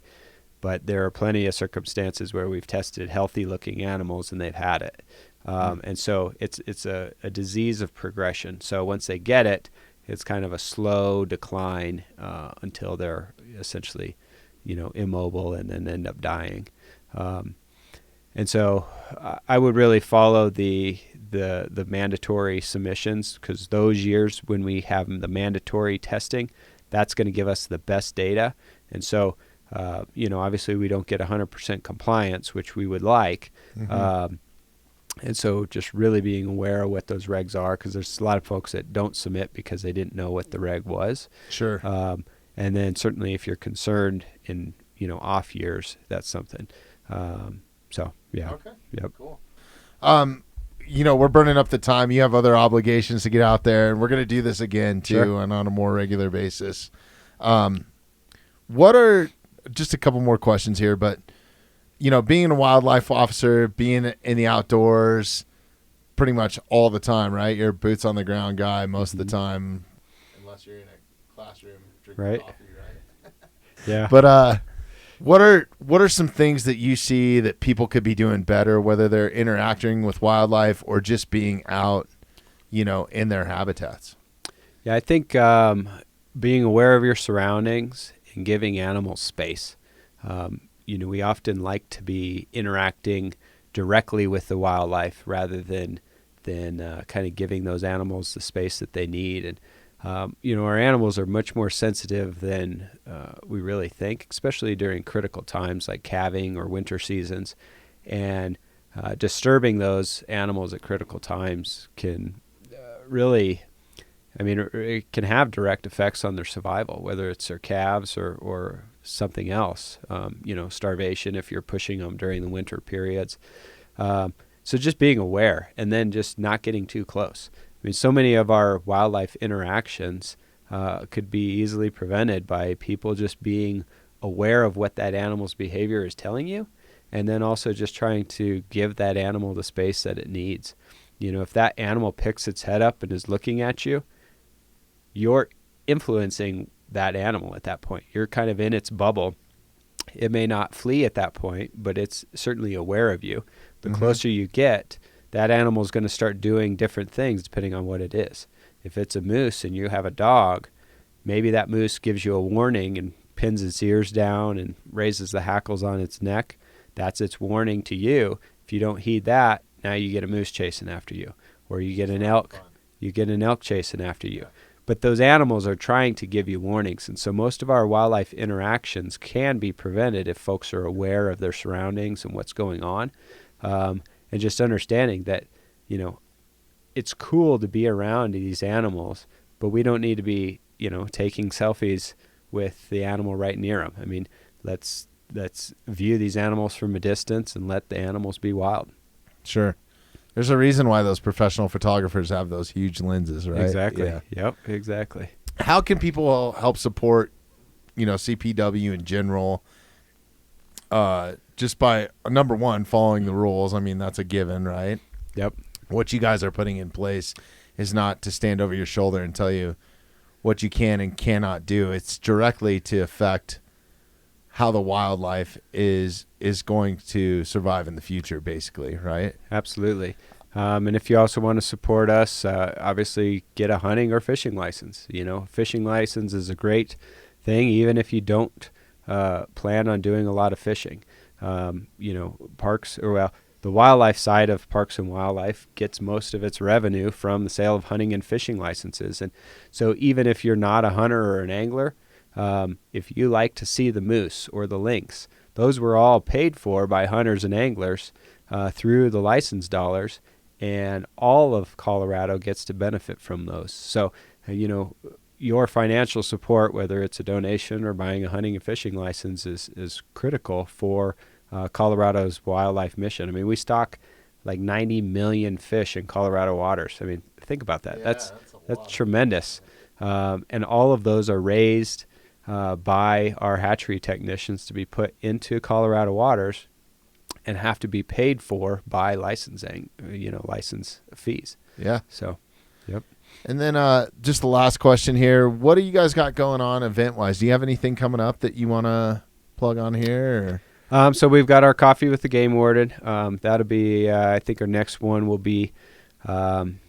But there are plenty of circumstances where we've tested healthy-looking animals and they've had it. And so it's a disease of progression. So once they get it, it's kind of a slow decline until they're essentially, immobile and then end up dying. And so I would really follow the mandatory submissions, because those years when we have the mandatory testing, that's going to give us the best data. And so, obviously we don't get 100% compliance, which we would like. Mm-hmm. And so just really being aware of what those regs are, because there's a lot of folks that don't submit because they didn't know what the reg was. Sure. And then certainly if you're concerned in, off years, that's something. So, yeah. Okay. Yep. Cool. We're burning up the time. You have other obligations to get out there, and we're going to do this again too, Sure. and on a more regular basis. What are just a couple more questions here, but being a wildlife officer, being in the outdoors pretty much all the time, right? You're a boots on the ground guy most of the time, unless you're in a classroom drinking Right. coffee, right? Yeah. But what are some things that you see that people could be doing better, whether they're interacting with wildlife or just being out, in their habitats? Yeah, I think being aware of your surroundings and giving animals space. We often like to be interacting directly with the wildlife rather than kind of giving those animals the space that they need. And our animals are much more sensitive than we really think, especially during critical times like calving or winter seasons. And disturbing those animals at critical times can it can have direct effects on their survival, whether it's their calves or something else, starvation if you're pushing them during the winter periods. So just being aware and then just not getting too close. So many of our wildlife interactions could be easily prevented by people just being aware of what that animal's behavior is telling you, and then also just trying to give that animal the space that it needs. If that animal picks its head up and is looking at you, you're influencing that animal at that point. You're kind of in its bubble. It may not flee at that point, but it's certainly aware of you. The Mm-hmm. closer you get, that animal is going to start doing different things depending on what it is. If it's a moose and you have a dog, maybe that moose gives you a warning and pins its ears down and raises the hackles on its neck. That's its warning to you. If you don't heed that, now you get a moose chasing after you, or you get an elk. You get an elk chasing after you. But those animals are trying to give you warnings. And so most of our wildlife interactions can be prevented if folks are aware of their surroundings and what's going on. And just understanding that, it's cool to be around these animals, but we don't need to be, taking selfies with the animal right near them. Let's view these animals from a distance and let the animals be wild. Sure. There's a reason why those professional photographers have those huge lenses, right? Exactly. Yeah. Yep, exactly. How can people help support, CPW in general? Just by, number one, following the rules. That's a given, right? Yep. What you guys are putting in place is not to stand over your shoulder and tell you what you can and cannot do. It's directly to affect how the wildlife is going to survive in the future, basically, right? Absolutely. And if you also want to support us, obviously get a hunting or fishing license. Fishing license is a great thing, even if you don't plan on doing a lot of fishing. The wildlife side of Parks and Wildlife gets most of its revenue from the sale of hunting and fishing licenses. And so even if you're not a hunter or an angler, if you like to see the moose or the lynx, those were all paid for by hunters and anglers through the license dollars, and all of Colorado gets to benefit from those. So, your financial support, whether it's a donation or buying a hunting and fishing license, is critical for Colorado's wildlife mission. We stock like 90 million fish in Colorado waters. Think about that. Yeah, that's tremendous. And all of those are raised by our hatchery technicians to be put into Colorado waters and have to be paid for by licensing, license fees. Yeah. So, yep. And then just the last question here. What do you guys got going on event-wise? Do you have anything coming up that you want to plug on here? So we've got our Coffee with the Game Warden. That'll be, I think our next one will be, June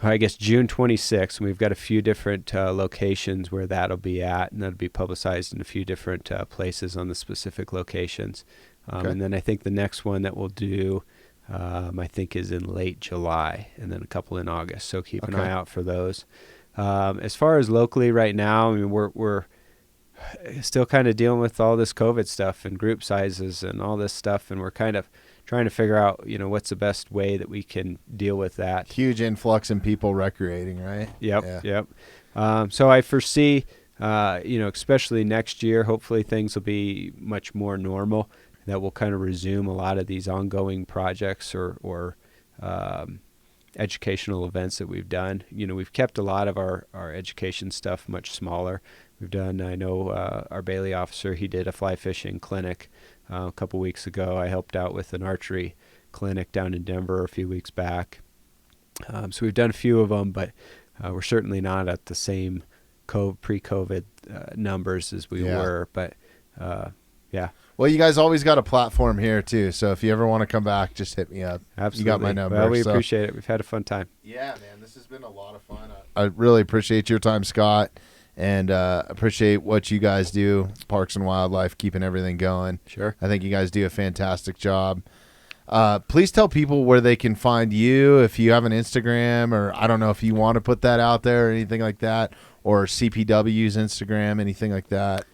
26th. And we've got a few different locations where that'll be at, and that'll be publicized in a few different places on the specific locations. Okay. And then I think the next one that we'll do, I think, is in late July, and then a couple in August. So keep an eye out for those. As far as locally right now, I mean, we're still kind of dealing with all this COVID stuff and group sizes and all this stuff, and we're kind of trying to figure out, what's the best way that we can deal with that. Huge influx in people recreating, right? Yep. So I foresee, especially next year, hopefully things will be much more normal, that we'll kind of resume a lot of these ongoing projects or educational events that we've done. We've kept a lot of our education stuff much smaller. We've done, I know our Bailey officer, he did a fly fishing clinic a couple weeks ago. I helped out with an archery clinic down in Denver a few weeks back. So we've done a few of them, but we're certainly not at the same pre-COVID numbers as we were. But yeah. Well, you guys always got a platform here too, so if you ever want to come back, just hit me up. Absolutely. You got my number. Well, we appreciate it. We've had a fun time. Yeah, man, this has been a lot of fun. I really appreciate your time, Scott, and appreciate what you guys do, Parks and Wildlife, keeping everything going. Sure. I think you guys do a fantastic job. Please tell people where they can find you, if you have an Instagram, or I don't know if you want to put that out there or anything like that, or CPW's Instagram, anything like that.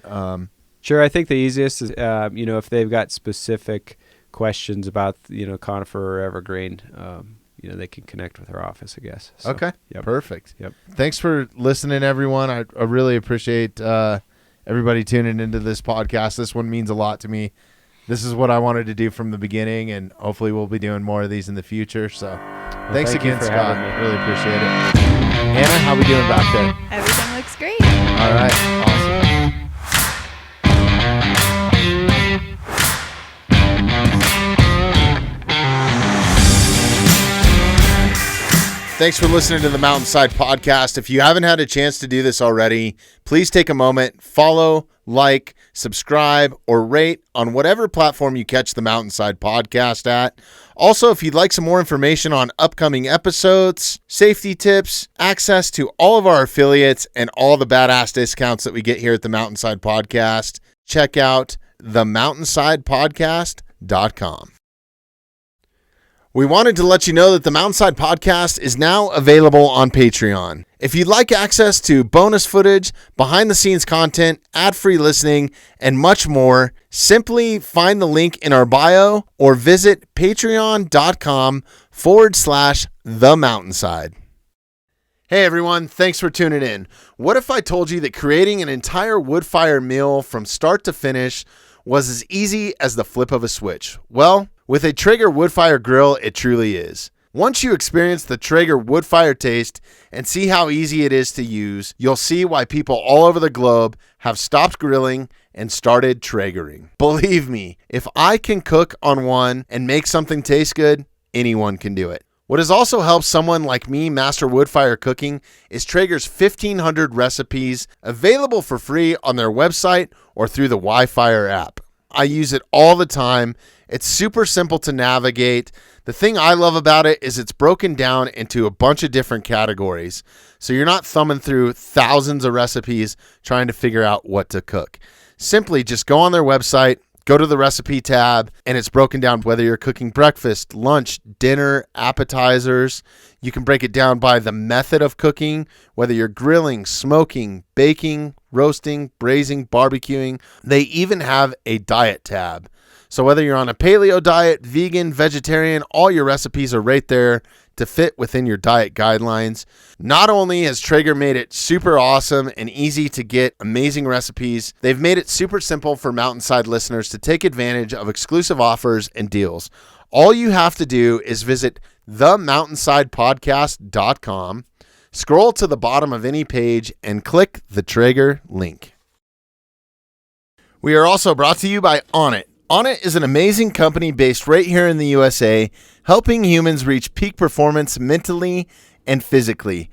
Sure. I think the easiest is, if they've got specific questions about, conifer or evergreen, they can connect with our office, I guess. So, okay. Yep. Perfect. Yep. Thanks for listening, everyone. I really appreciate everybody tuning into this podcast. This one means a lot to me. This is what I wanted to do from the beginning, and hopefully we'll be doing more of these in the future. So thanks again, Scott. Really appreciate it. Anna, how we doing back there? Everything looks great. All right. Awesome. Thanks for listening to the Mountainside Podcast. If you haven't had a chance to do this already, please take a moment, follow, like, subscribe, or rate on whatever platform you catch the Mountainside Podcast at. Also, if you'd like some more information on upcoming episodes, safety tips, access to all of our affiliates, and all the badass discounts that we get here at the Mountainside Podcast, check out themountainsidepodcast.com. We wanted to let you know that the Mountainside Podcast is now available on Patreon. If you'd like access to bonus footage, behind-the-scenes content, ad-free listening, and much more, simply find the link in our bio or visit patreon.com/themountainside. Hey everyone, thanks for tuning in. What if I told you that creating an entire wood fire meal from start to finish was as easy as the flip of a switch? Well, with a Traeger Woodfire grill, it truly is. Once you experience the Traeger Woodfire taste and see how easy it is to use, you'll see why people all over the globe have stopped grilling and started Traegering. Believe me, if I can cook on one and make something taste good, anyone can do it. What has also helped someone like me master woodfire cooking is Traeger's 1,500 recipes available for free on their website or through the Wildfire app. I use it all the time. It's super simple to navigate. The thing I love about it is it's broken down into a bunch of different categories. So you're not thumbing through thousands of recipes trying to figure out what to cook. Simply just go on their website, go to the recipe tab, and it's broken down whether you're cooking breakfast, lunch, dinner, appetizers. You can break it down by the method of cooking, whether you're grilling, smoking, baking, roasting, braising, barbecuing. They even have a diet tab. So whether you're on a paleo diet, vegan, vegetarian, all your recipes are right there to fit within your diet guidelines. Not only has Traeger made it super awesome and easy to get amazing recipes, they've made it super simple for Mountainside listeners to take advantage of exclusive offers and deals. All you have to do is visit themountainsidepodcast.com, scroll to the bottom of any page, and click the Traeger link. We are also brought to you by Onnit. Onnit is an amazing company based right here in the USA, helping humans reach peak performance mentally and physically.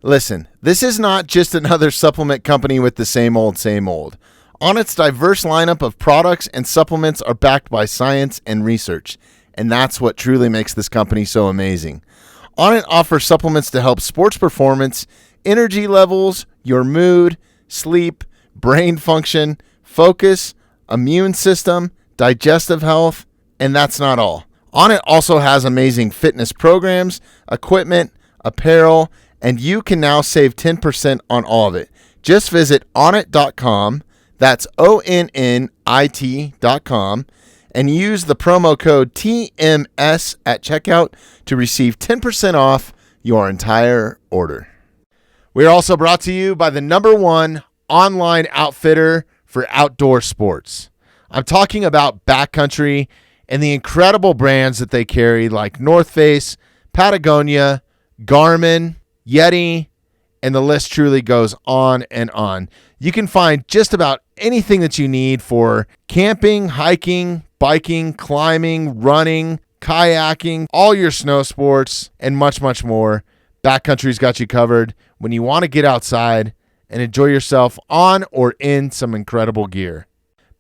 Listen, this is not just another supplement company with the same old, same old. Onnit's diverse lineup of products and supplements are backed by science and research, and that's what truly makes this company so amazing. Onnit offers supplements to help sports performance, energy levels, your mood, sleep, brain function, focus, immune system, digestive health, and that's not all. Onnit also has amazing fitness programs, equipment, apparel, and you can now save 10% on all of it. Just visit onnit.com, that's ONNIT.com, and use the promo code TMS at checkout to receive 10% off your entire order. We are also brought to you by the #1 online outfitter for outdoor sports. I'm talking about Backcountry and the incredible brands that they carry like North Face, Patagonia, Garmin, Yeti, and the list truly goes on and on. You can find just about anything that you need for camping, hiking, biking, climbing, running, kayaking, all your snow sports, and much, much more. Backcountry's got you covered when you want to get outside and enjoy yourself on or in some incredible gear.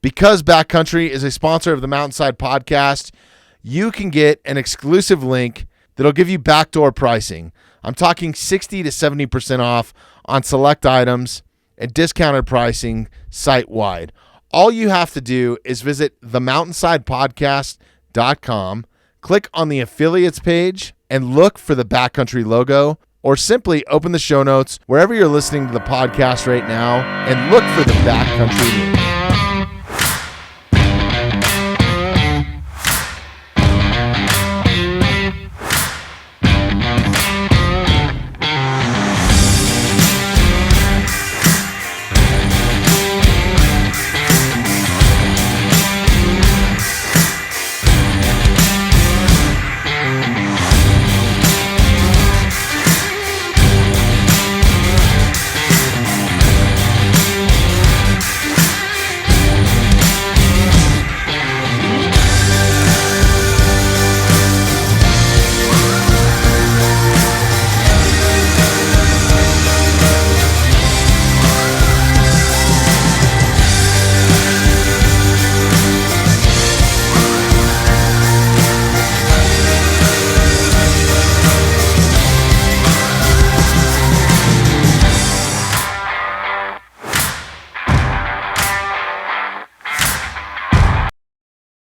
Because Backcountry is a sponsor of the Mountainside Podcast, you can get an exclusive link that'll give you backdoor pricing. I'm talking 60 to 70% off on select items and discounted pricing site-wide. All you have to do is visit themountainsidepodcast.com, click on the affiliates page, and look for the Backcountry logo, or simply open the show notes wherever you're listening to the podcast right now and look for the Backcountry link.